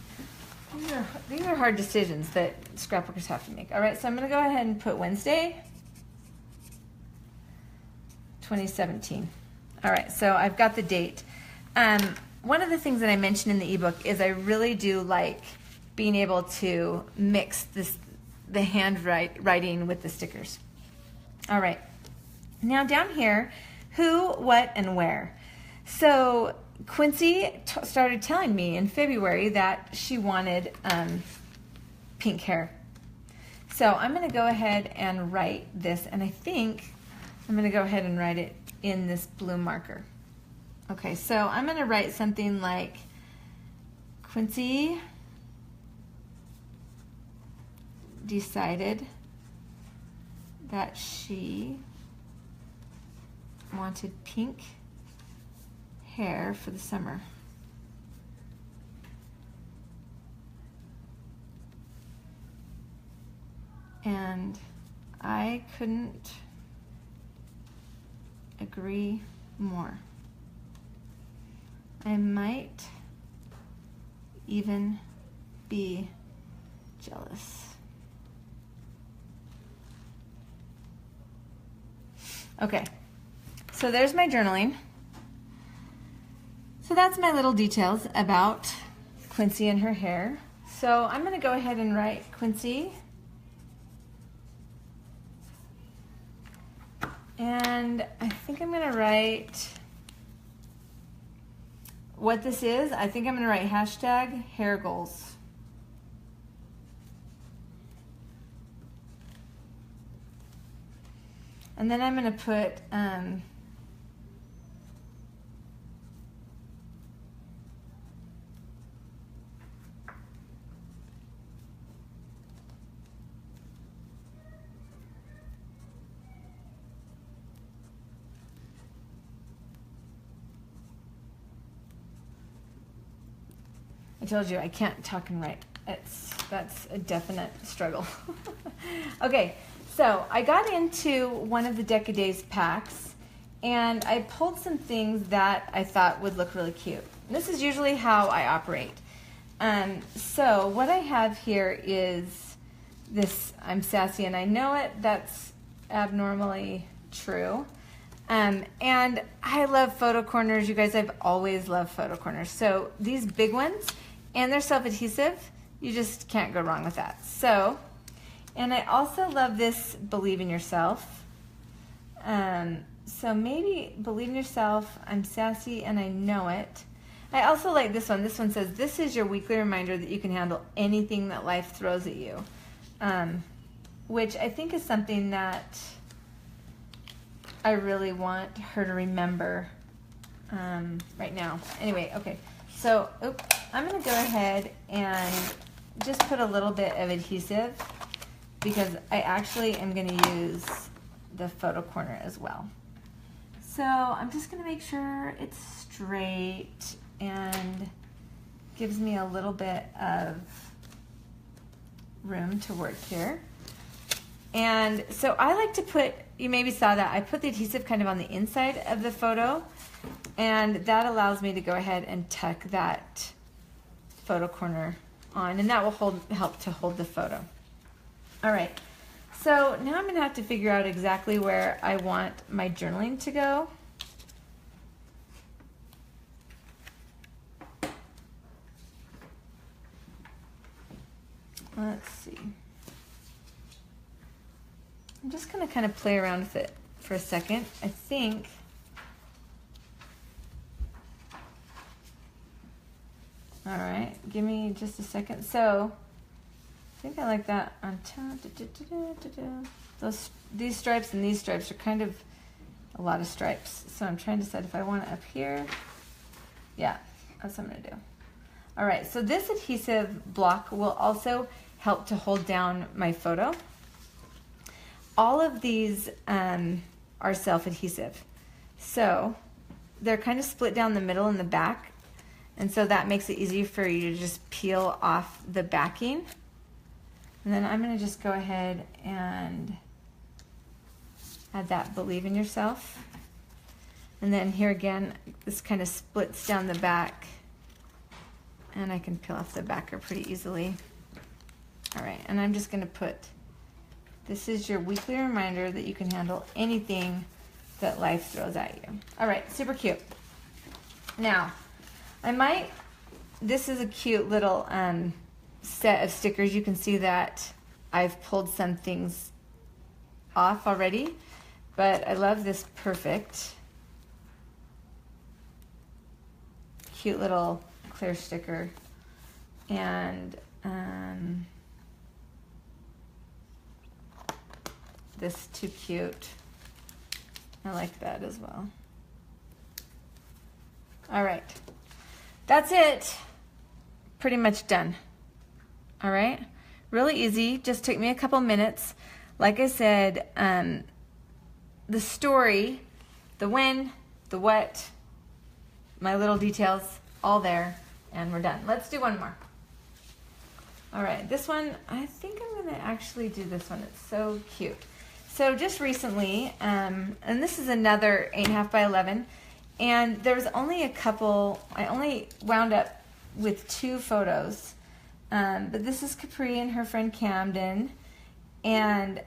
These are hard decisions that scrapbookers have to make. All right, so I'm going to go ahead and put Wednesday, 2017. All right, so I've got the date. One of the things that I mentioned in the ebook is I really do like being able to mix the handwriting with the stickers. All right, now down here, who, what, and where. So Quincy started telling me in February that she wanted pink hair. So I'm going to go ahead and write this, and I think I'm going to go ahead and write it in this blue marker. Okay, so I'm going to write something like Quincy decided that she wanted pink hair for the summer. And I couldn't agree more. I might even be jealous. Okay, so there's my journaling. So that's my little details about Quincy and her hair. So I'm going to go ahead and write Quincy. And I think I'm going to write what this is. I think I'm going to write hashtag hair goals. And then I'm going to put I told you I can't talk and write. That's a definite struggle. Okay, so I got into one of the Decadays packs and I pulled some things that I thought would look really cute. And this is usually how I operate. So what I have here is this, I'm sassy and I know it, that's abnormally true. And I love photo corners. You guys, I've always loved photo corners. So these big ones, and they're self-adhesive, you just can't go wrong with that. So, and I also love this believe in yourself. So maybe believe in yourself, I'm sassy and I know it. I also like this one. This one says, this is your weekly reminder that you can handle anything that life throws at you. Which I think is something that I really want her to remember right now. Anyway, okay. So I'm going to go ahead and just put a little bit of adhesive because I actually am going to use the photo corner as well. So I'm just going to make sure it's straight and gives me a little bit of room to work here. And so I like to put, you maybe saw that, I put the adhesive kind of on the inside of the photo, and that allows me to go ahead and tuck that photo corner on, and that will help to hold the photo. All right, so now I'm going to have to figure out exactly where I want my journaling to go. Let's see. I'm just going to kind of play around with it for a second. I think all right, give me just a second. So I think I like that on top. These stripes and these stripes are kind of a lot of stripes. So I'm trying to decide if I want it up here. Yeah, that's what I'm going to do. All right, so this adhesive block will also help to hold down my photo. All of these are self-adhesive. So they're kind of split down the middle and the back. And so that makes it easy for you to just peel off the backing. And then I'm going to just go ahead and add that believe in yourself. And then here again, this kind of splits down the back. And I can peel off the backer pretty easily. All right, and I'm just going to put, this is your weekly reminder that you can handle anything that life throws at you. All right, super cute. Now, this is a cute little set of stickers. You can see that I've pulled some things off already, but I love this perfect, cute little clear sticker. And this too cute. I like that as well. All right. That's it. Pretty much done. All right. Really easy. Just took me a couple minutes. Like I said, the story, the when, the what, my little details, all there, and we're done. Let's do one more. All right. This one, I think I'm going to actually do this one. It's so cute. So just recently, and this is another 8.5 by 11. And there was only a couple, I only wound up with 2 photos. But this is Capri and her friend Camden. And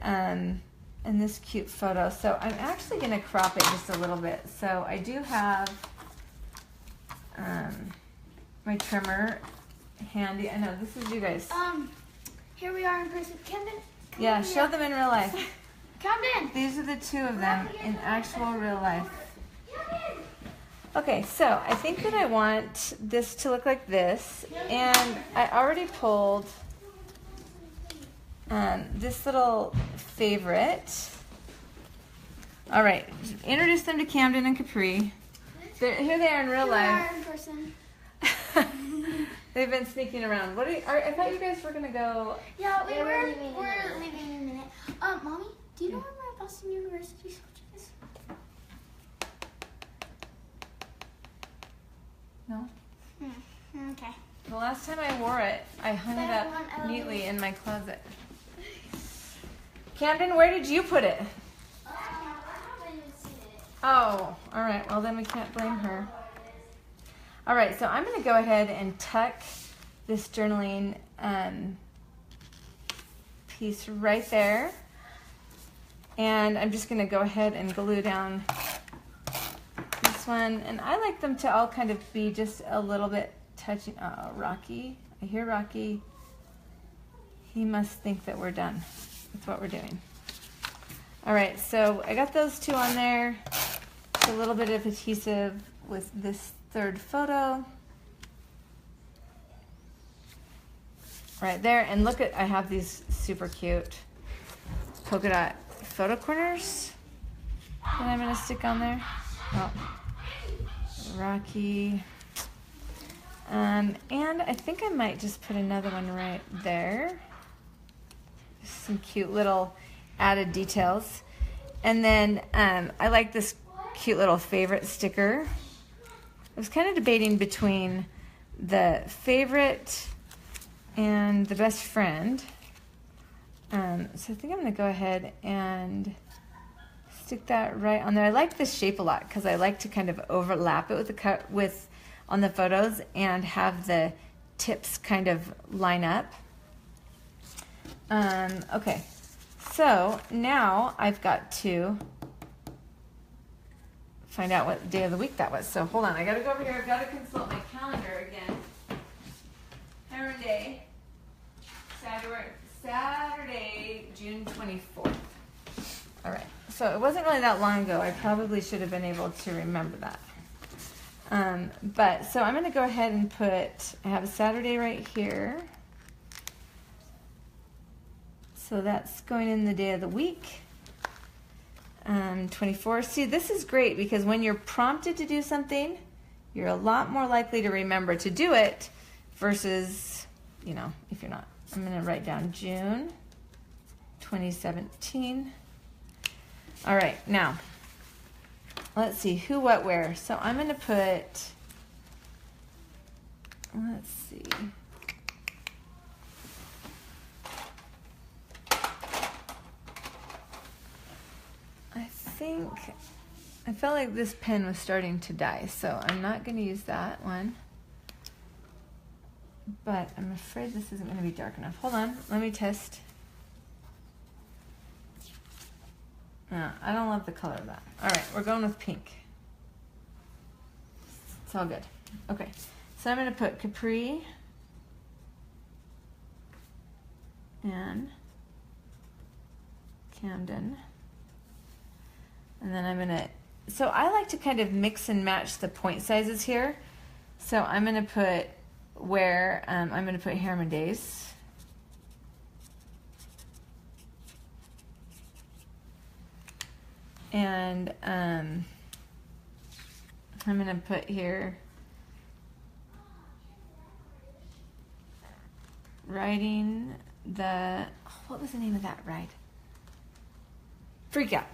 this cute photo. So I'm actually going to crop it just a little bit. So I do have my trimmer. handy. I know, this is you guys. Here we are in person. Camden. Yeah, show them in real life. Camden. These are the two of them in actual real life. Okay, so I think that I want this to look like this, and I already pulled this little favorite. All right, introduce them to Camden and Capri. Here they are in real life. Here we are in person. They've been sneaking around. What I thought you guys were gonna go. Yeah, we're leaving in a minute. Mommy, do you know where my Boston University switch is? No. Okay. The last time I wore it, I hung it up neatly in my closet. Camden, where did you put it? I haven't even seen it. Oh, all right. Well, then we can't blame her. All right, so I'm going to go ahead and tuck this journaling piece right there. And I'm just going to go ahead and glue down this one. And I like them to all kind of be just a little bit touching. Oh, Rocky. I hear Rocky. He must think that we're done with what we're doing. All right, so I got those two on there. A little bit of adhesive with this third photo right there, and look at, I have these super cute polka dot photo corners that I'm going to stick on there. Oh, Rocky. And I think I might just put another one right there. Some cute little added details. And then I like this cute little favorite sticker. I was kind of debating between the favorite and the best friend. So I think I'm going to go ahead and stick that right on there. I like this shape a lot because I like to kind of overlap it with on the photos and have the tips kind of line up. Okay, so now I've got to find out what day of the week that was. So hold on, I gotta go over here. I've got to consult my calendar again. Heron Day, Saturday, June 24th. All right, so it wasn't really that long ago. I probably should have been able to remember that. But so I'm gonna go ahead and I have a Saturday right here. So that's going in the day of the week. 24. See, this is great because when you're prompted to do something, you're a lot more likely to remember to do it versus, if you're not. I'm going to write down June 2017. All right, now, let's see, who, what, where. So I'm going to put, let's see. I felt like this pen was starting to die, so I'm not going to use that one. But I'm afraid this isn't going to be dark enough. Hold on, let me test. No, I don't love the color of that. All right, we're going with pink. It's all good. Okay, so I'm going to put Capri and Camden. And then I'm going to, so I like to kind of mix and match the point sizes here. So I'm going to put where, I'm going to put Harriman Days. And I'm going to put here riding the, what was the name of that ride? Freak Out.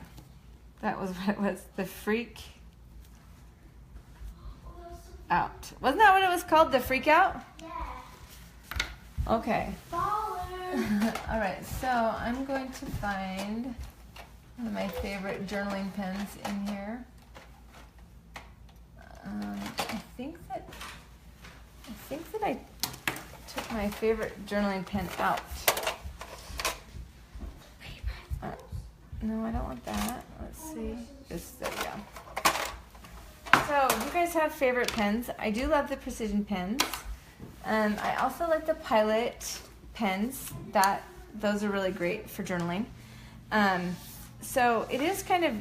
That was what it was, the Freak Out. Wasn't that what it was called, the Freak Out? Yeah. Okay. Baller. All right, so I'm going to find one of my favorite journaling pens in here. I think that I took my favorite journaling pen out. No, I don't want that. Let's see. There we go. So, you guys have favorite pens. I do love the precision pens. I also like the Pilot pens. Those are really great for journaling. So it is kind of,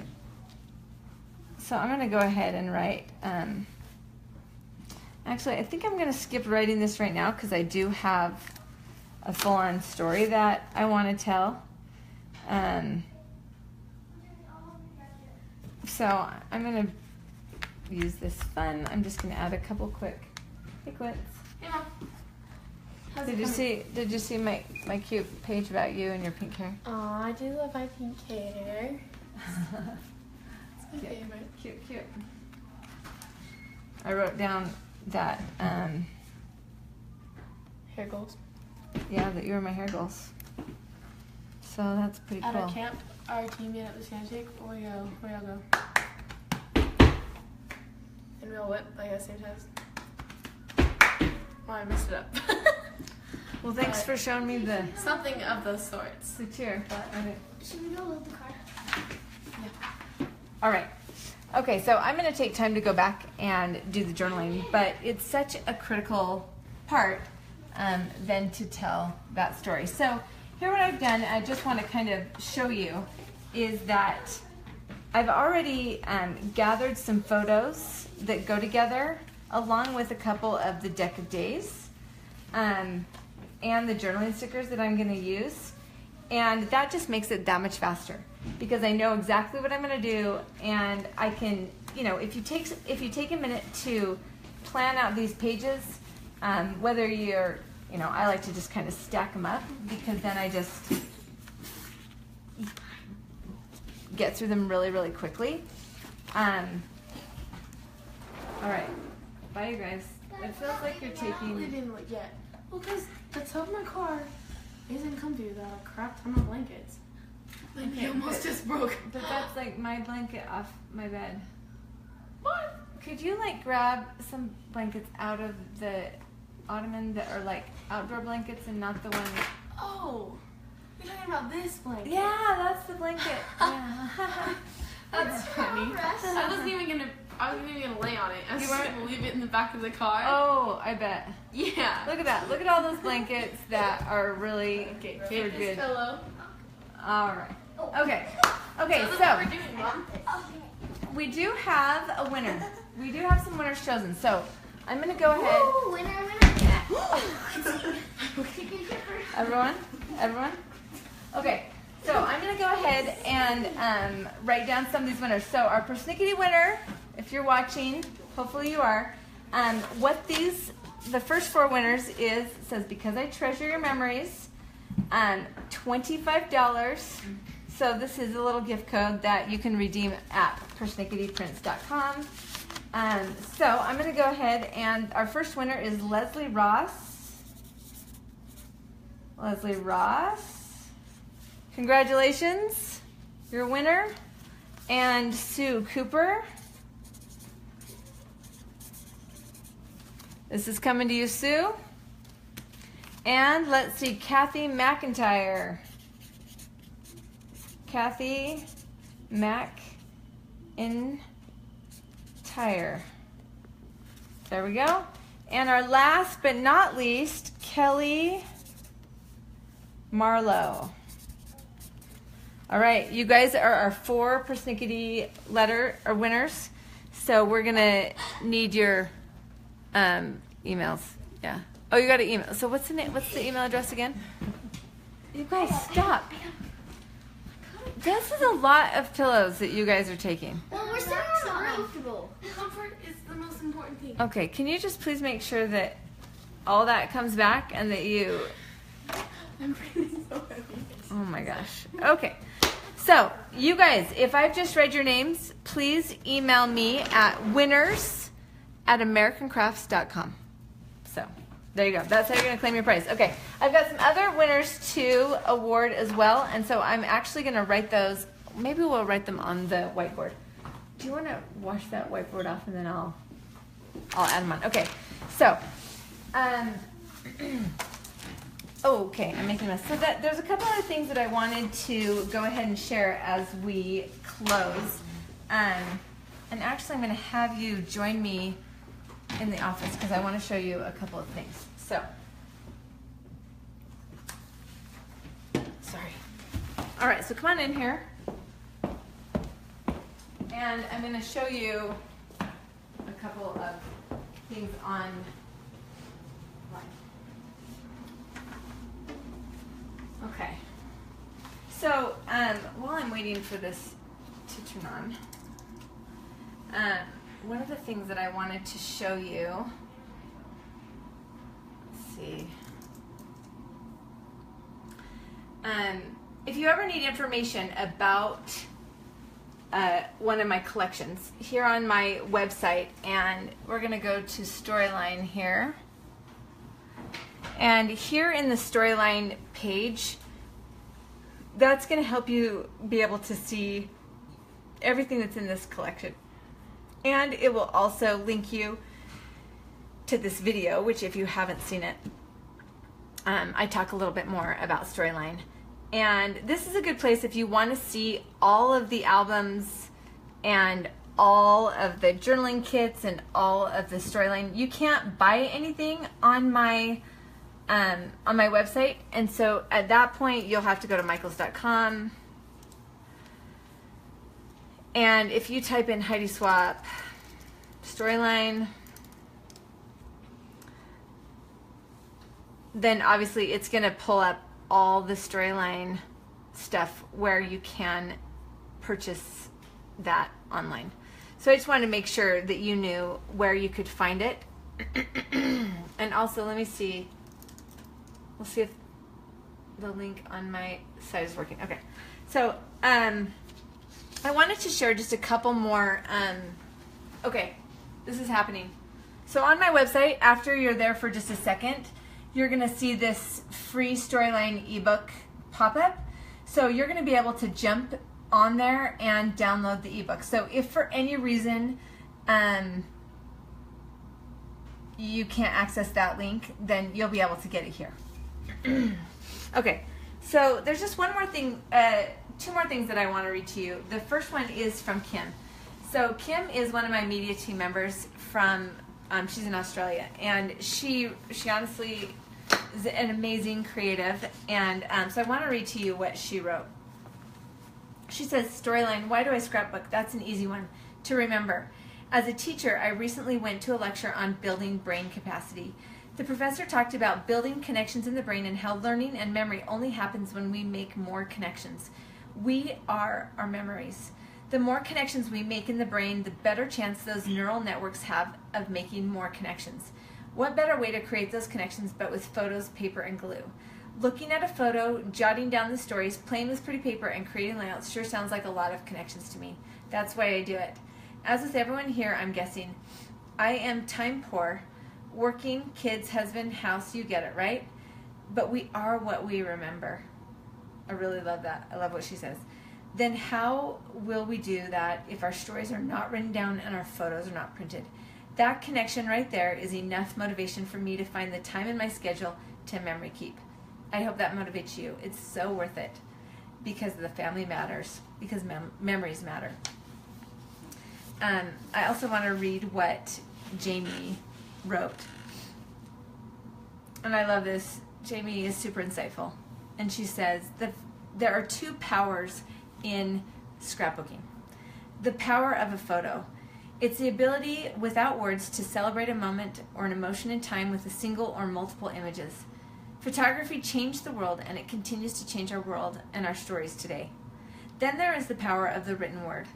so I'm going to go ahead and write, actually I think I'm going to skip writing this right now because I do have a full-on story that I want to tell. So I'm going to use this fun. I'm just going to add a couple quick. Hey, Quince. Hey, Mom. Did you see my cute page about you and your pink hair? Aw, I do love my pink hair. It's my favorite. Cute. I wrote down that Hair goals. yeah, that you were my hair goals. So that's pretty cool. At our camp, our team made up this handshake where y'all go. And we all whip like at the same time. Oh, I messed it up. Well, thanks for showing me the Something of those sorts. cheer. Okay. Should we go load the car? Yeah. All right. Okay, so I'm going to take time to go back and do the journaling, but it's such a critical part then to tell that story. So here what I've done, I just want to kind of show you, is that I've already gathered some photos that go together along with a couple of the deck of days and the journaling stickers that I'm going to use. And that just makes it that much faster because I know exactly what I'm going to do, and I can, you know, if you take a minute to plan out these pages, whether you're, you know, I like to just kind of stack them up because then I just get through them really, really quickly. All right, bye you guys. It feels like you're We taking. didn't look yet. Well, because the top of my car isn't comfy with a crap ton of blankets. Okay, It almost but- just broke. But that's like my blanket off my bed. What? Could you like grab some blankets out of the ottoman that are like outdoor blankets and not the one? Oh, you're talking about this blanket. Yeah, that's the blanket. Yeah. That's funny. I wasn't even gonna lay on it. I was You just weren't? gonna leave it in the back of the car. Oh, I bet. Yeah. Look at that. Look at all those blankets that are really Okay, for take this good. pillow. All right. Okay. Okay. This is what So we're doing, Mom. we do have a winner. We do have some winners chosen. So I'm gonna go ahead. Ooh, winner. Everyone. Okay. So I'm gonna go ahead and write down some of these winners. So our persnickety winner, if you're watching, hopefully you are. The first four winners says because I treasure your memories, $25. So this is a little gift code that you can redeem at persnicketyprints.com. So I'm gonna go ahead and our first winner is Leslie Ross. Congratulations, you're a winner. And Sue Cooper. This is coming to you, Sue. And let's see, Kathy McIntyre. Kathy McIntyre. There we go. And our last but not least, Kelly Marlowe. All right, you guys are our 4 persnickety winners. So we're gonna need your emails. Yeah. Oh, you got an email. So what's the name? What's the email address again? You guys stop. This is a lot of pillows that you guys are taking. Well, we're so comfortable. Comfort is the most important thing. Okay, can you just please make sure that all that comes back and that you... I'm breathing so heavy. Oh my gosh. Okay. So, you guys, if I've just read your names, please email me at winners@americancrafts.com. So, there you go. That's how you're going to claim your prize. Okay, I've got some other winners to award as well, and so I'm actually going to write those. Maybe we'll write them on the whiteboard. Do you want to wash that whiteboard off and then I'll add them on. Okay, so, okay, I'm making a mess. So there's a couple other things that I wanted to go ahead and share as we close. And actually I'm going to have you join me in the office because I want to show you a couple of things. So, sorry. All right, so come on in here. And I'm going to show you a couple of things on Okay. So, while I'm waiting for this to turn on, one of the things that I wanted to show you, let's see, if you ever need information about one of my collections, here on my website, and we're going to go to Storyline here. And here in the Storyline page, that's going to help you be able to see everything that's in this collection. And it will also link you to this video, which if you haven't seen it, I talk a little bit more about Storyline. And this is a good place if you want to see all of the albums and all of the journaling kits and all of the Storyline. You can't buy anything on my website, and so at that point you'll have to go to michaels.com, and if you type in Heidi Swapp Storyline, then obviously it's going to pull up all the Storyline stuff where you can purchase that online. So I just wanted to make sure that you knew where you could find it. And also, let me see. We'll see if the link on my site is working. Okay. So, I wanted to share just a couple more. Okay, this is happening. So on my website, after you're there for just a second, you're going to see this free Storyline ebook pop up. So you're going to be able to jump on there and download the ebook. So if for any reason you can't access that link, then you'll be able to get it here. Okay, so there's just one more thing, two more things that I want to read to you. The first one is from Kim. So Kim is one of my media team members from, she's in Australia, and she honestly is an amazing creative, and so I want to read to you what she wrote. She says, Storyline, why do I scrapbook? That's an easy one to remember. As a teacher, I recently went to a lecture on building brain capacity. The professor talked about building connections in the brain and how learning and memory only happens when we make more connections. We are our memories. The more connections we make in the brain, the better chance those neural networks have of making more connections. What better way to create those connections but with photos, paper, and glue? Looking at a photo, jotting down the stories, playing with pretty paper, and creating layouts sure sounds like a lot of connections to me. That's why I do it. As with everyone here, I'm guessing. I am time poor. Working, kids, husband, house, you get it, right? But we are what we remember. I really love that. I love what she says. Then how will we do that if our stories are not written down and our photos are not printed? That connection right there is enough motivation for me to find the time in my schedule to memory keep. I hope that motivates you. It's so worth it because the family matters, because memories matter. I also want to read what Jamie wrote. And I love this. Jamie is super insightful. And she says that there are two powers in scrapbooking. The power of a photo. It's the ability without words to celebrate a moment or an emotion in time with a single or multiple images. Photography changed the world, and it continues to change our world and our stories today. Then there is the power of the written word.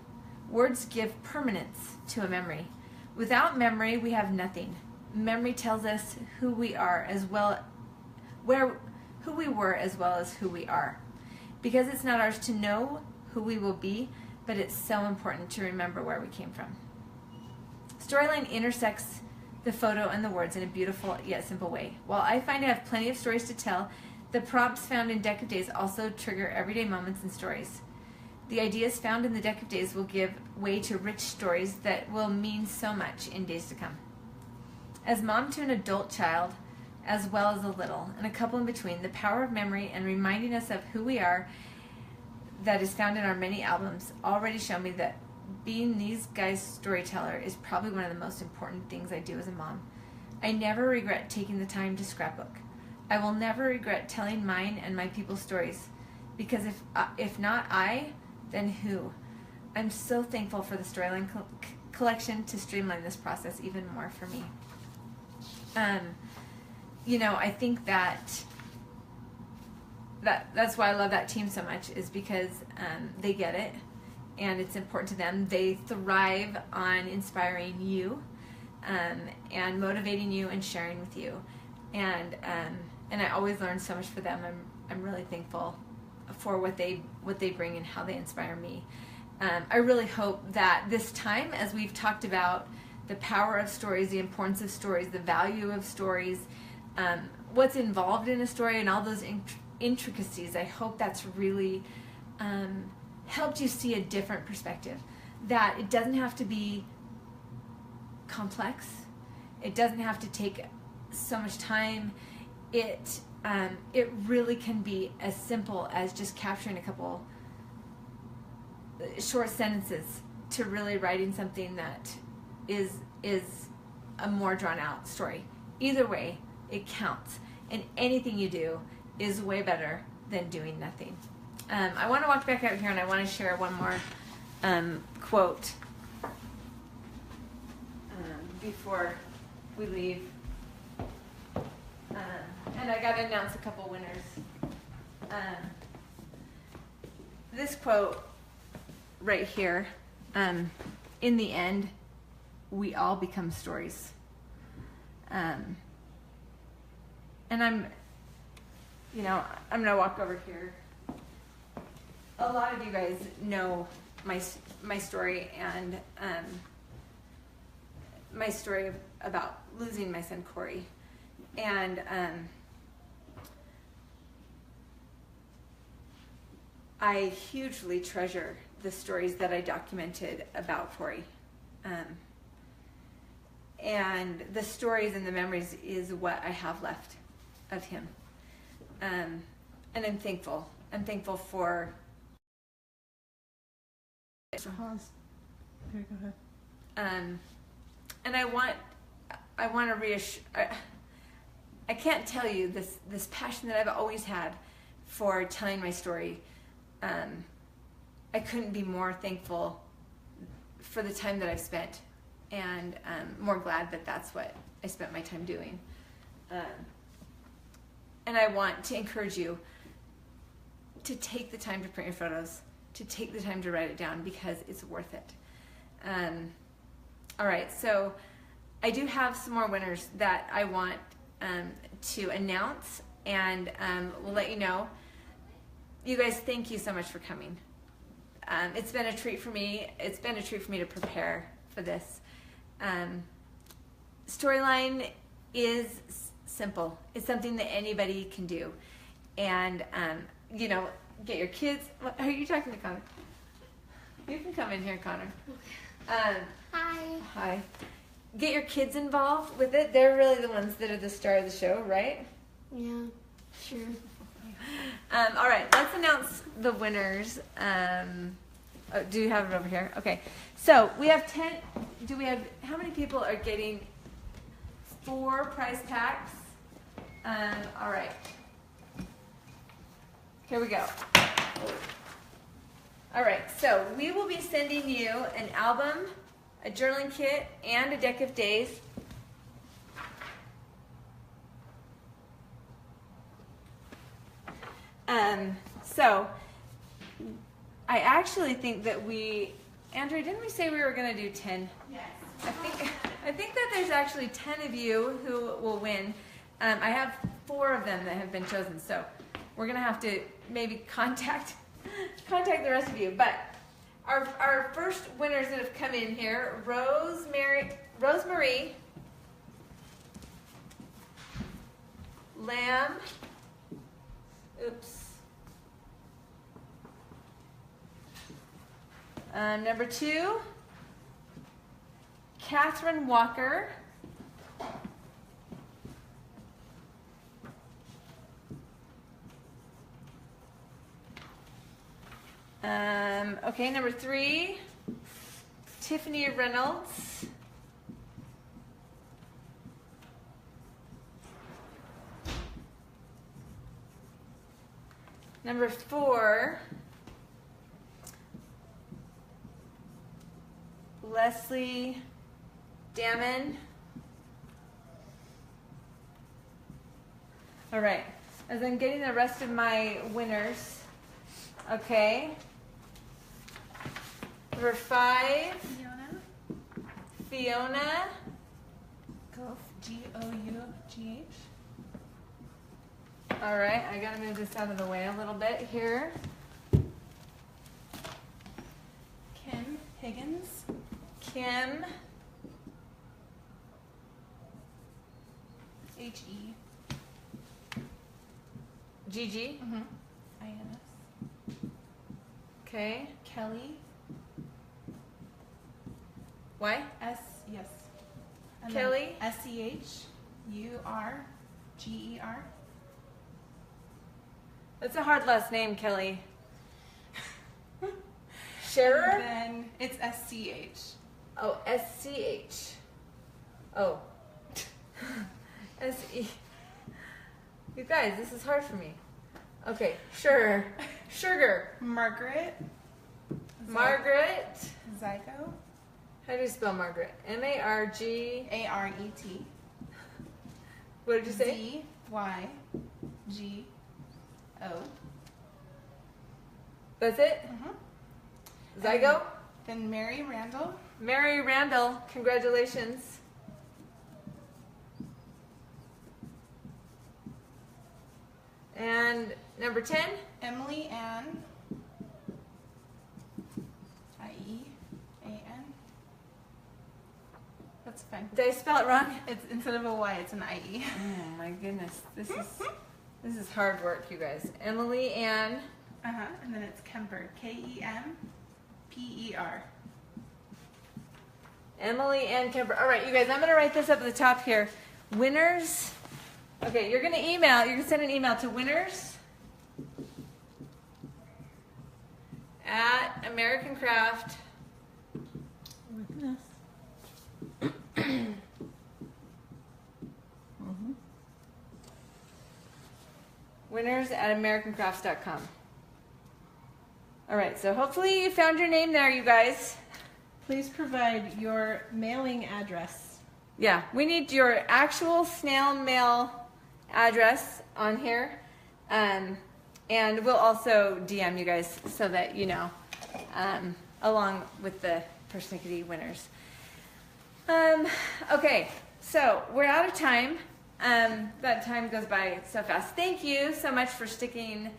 Words give permanence to a memory. Without memory, we have nothing. Memory tells us who we are as well, who we were as well as who we are. Because it's not ours to know who we will be, but it's so important to remember where we came from. Storyline intersects the photo and the words in a beautiful yet simple way. While I find I have plenty of stories to tell, the prompts found in Deck of Days also trigger everyday moments and stories. The ideas found in the Deck of Days will give way to rich stories that will mean so much in days to come. As mom to an adult child, as well as a little, and a couple in between, the power of memory and reminding us of who we are that is found in our many albums already show me that being these guys' storyteller is probably one of the most important things I do as a mom. I never regret taking the time to scrapbook. I will never regret telling mine and my people's stories, because if not I, then who? I'm so thankful for the Storyline collection to streamline this process even more for me. You know, I think that's why I love that team so much, is because they get it and it's important to them. They thrive on inspiring you and motivating you and sharing with you, and I always learn so much for them. I'm really thankful for what they bring and how they inspire me. I really hope that this time, as we've talked about the power of stories, the importance of stories, the value of stories, what's involved in a story, and all those intricacies, I hope that's really helped you see a different perspective. That it doesn't have to be complex. It doesn't have to take so much time. It really can be as simple as just capturing a couple short sentences to really writing something that is a more drawn out story. Either way, it counts, and anything you do is way better than doing nothing. I want to walk back out here, and I want to share one more quote before we leave. And I got to announce a couple winners. This quote right here, in the end, we all become stories. And I'm going to walk over here. A lot of you guys know my story, and my story about losing my son Corey. And I hugely treasure the stories that I documented about Corey. And the stories and the memories is what I have left of him. And I'm thankful. I'm thankful for... Pause. Okay, go ahead. And I want to reassure... I can't tell you this passion that I've always had for telling my story. I couldn't be more thankful for the time that I've spent, and more glad that that's what I spent my time doing. And I want to encourage you to take the time to print your photos, to take the time to write it down, because it's worth it. All right, so I do have some more winners that I want to announce, and we'll let you know. You guys, thank you so much for coming. It's been a treat for me. It's been a treat for me to prepare for this. Storyline is simple. It's something that anybody can do. And, get your kids. Are you talking to Connor? You can come in here, Connor. Hi. Hi. Get your kids involved with it. They're really the ones that are the star of the show, right? Yeah, sure. All right, let's announce the winners. Do you have it over here? Okay. So we have 10. How many people are getting 4 prize packs? All right. Here we go. All right, so we will be sending you an album, a journaling kit, and a deck of days. So I actually think that Andrea, didn't we say we were going to do 10? Yes. I think that there's actually 10 of you who will win. I have 4 of them that have been chosen, so we're going to have to maybe contact the rest of you. But our first winners that have come in here, Rosemary, Lamb, number 2, Catherine Walker. Okay, number 3, Tiffany Reynolds. Number 4, Leslie Damon. All right, as I'm getting the rest of my winners, okay. Number 5, Fiona. Gough, G-O-U-G-H. All right, I gotta move this out of the way a little bit here. Kim Higgins. Kim. H-E. Gigi. I-N-S. Okay. Kelly. Why? S, yes. And Kelly. then S-C-H-U-R-G-E-R. That's a hard last name, Kelly. Scherer? Then it's S-C-H. Oh, S-C-H. Oh. S-E. You guys, this is hard for me. Okay, sure. Sugar. Margaret. Margaret. Zygo. How do you spell Margaret? M-A-R-G. A-R-E-T. What did you say? Z-Y-G-O. That's it? Zygo? Then Mary Randall. Mary Randall, congratulations. And number 10? Emily Ann. I-E-A-N. That's fine. Did I spell it wrong? It's instead of a Y, it's an I-E. Oh my goodness, this is hard work, you guys. Emily Ann. And then it's Kemper. K-E-M-P-E-R. Emily Ann Kemper. All right, you guys, I'm going to write this up at the top here. Winners. Okay, you're going to send an email to winners@AmericanCraft. Winners@AmericanCrafts.com. All right, so hopefully you found your name there, you guys. Please provide your mailing address. Yeah, we need your actual snail mail address on here. And we'll also DM you guys so that you know, along with the persnickety winners. Okay, so we're out of time. That time goes by so fast. Thank you so much for sticking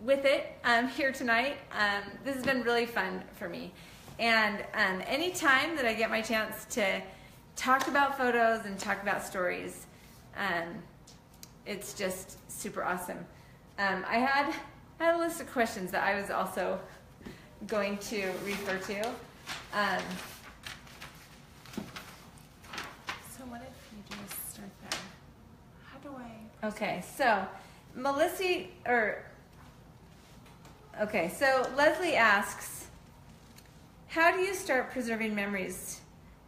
with it here tonight. This has been really fun for me. And any time that I get my chance to talk about photos and talk about stories, it's just super awesome. I had a list of questions that I was also going to refer to. So what if you just start there? How do I... Okay, so Leslie asks, how do you start preserving memories,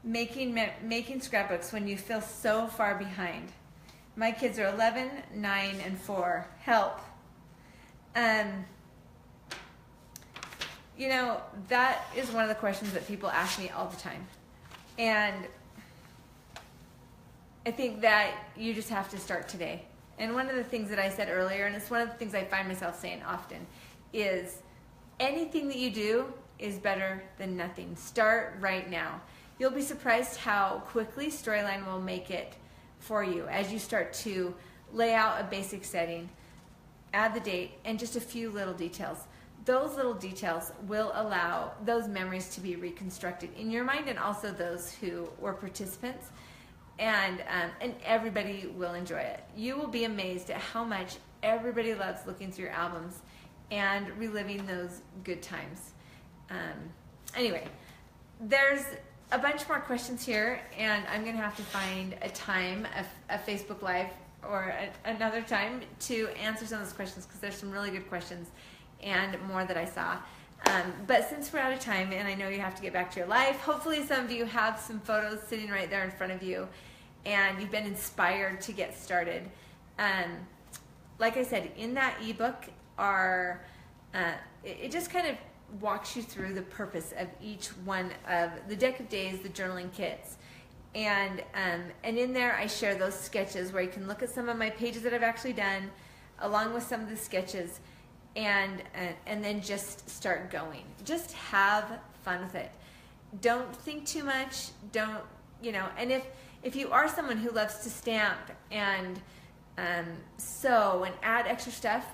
making scrapbooks when you feel so far behind? My kids are 11, 9, and 4. Help. You know, that is one of the questions that people ask me all the time. And I think that you just have to start today. And one of the things that I said earlier, and it's one of the things I find myself saying often, is anything that you do is better than nothing. Start right now. You'll be surprised how quickly Storyline will make it for you as you start to lay out a basic setting, add the date, and just a few little details. Those little details will allow those memories to be reconstructed in your mind, and also those who were participants, and everybody will enjoy it. You will be amazed at how much everybody loves looking through your albums and reliving those good times. Anyway, there's a bunch more questions here, and I'm going to have to find a time, a Facebook Live or another time to answer some of those questions, because there's some really good questions and more that I saw. But since we're out of time, and I know you have to get back to your life, hopefully some of you have some photos sitting right there in front of you, and you've been inspired to get started. Like I said, in that ebook, are, it just kind of walks you through the purpose of each one of the deck of days, the journaling kits. And in there I share those sketches where you can look at some of my pages that I've actually done along with some of the sketches, and then just start going. Just have fun with it. Don't think too much. Don't, and if you are someone who loves to stamp and sew and add extra stuff,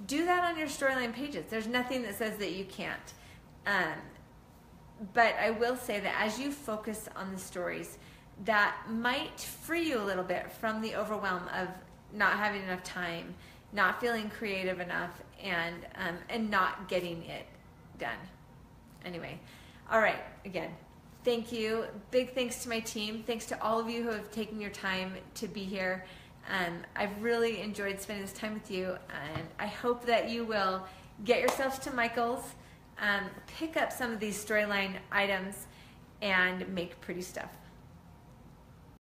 do that on your storyline pages. There's nothing that says that you can't. But I will say that as you focus on the stories, that might free you a little bit from the overwhelm of not having enough time, not feeling creative enough, and not getting it done. Anyway, all right, again, thank you. Big thanks to my team. Thanks to all of you who have taken your time to be here. I've really enjoyed spending this time with you, and I hope that you will get yourselves to Michael's, pick up some of these storyline items, and make pretty stuff.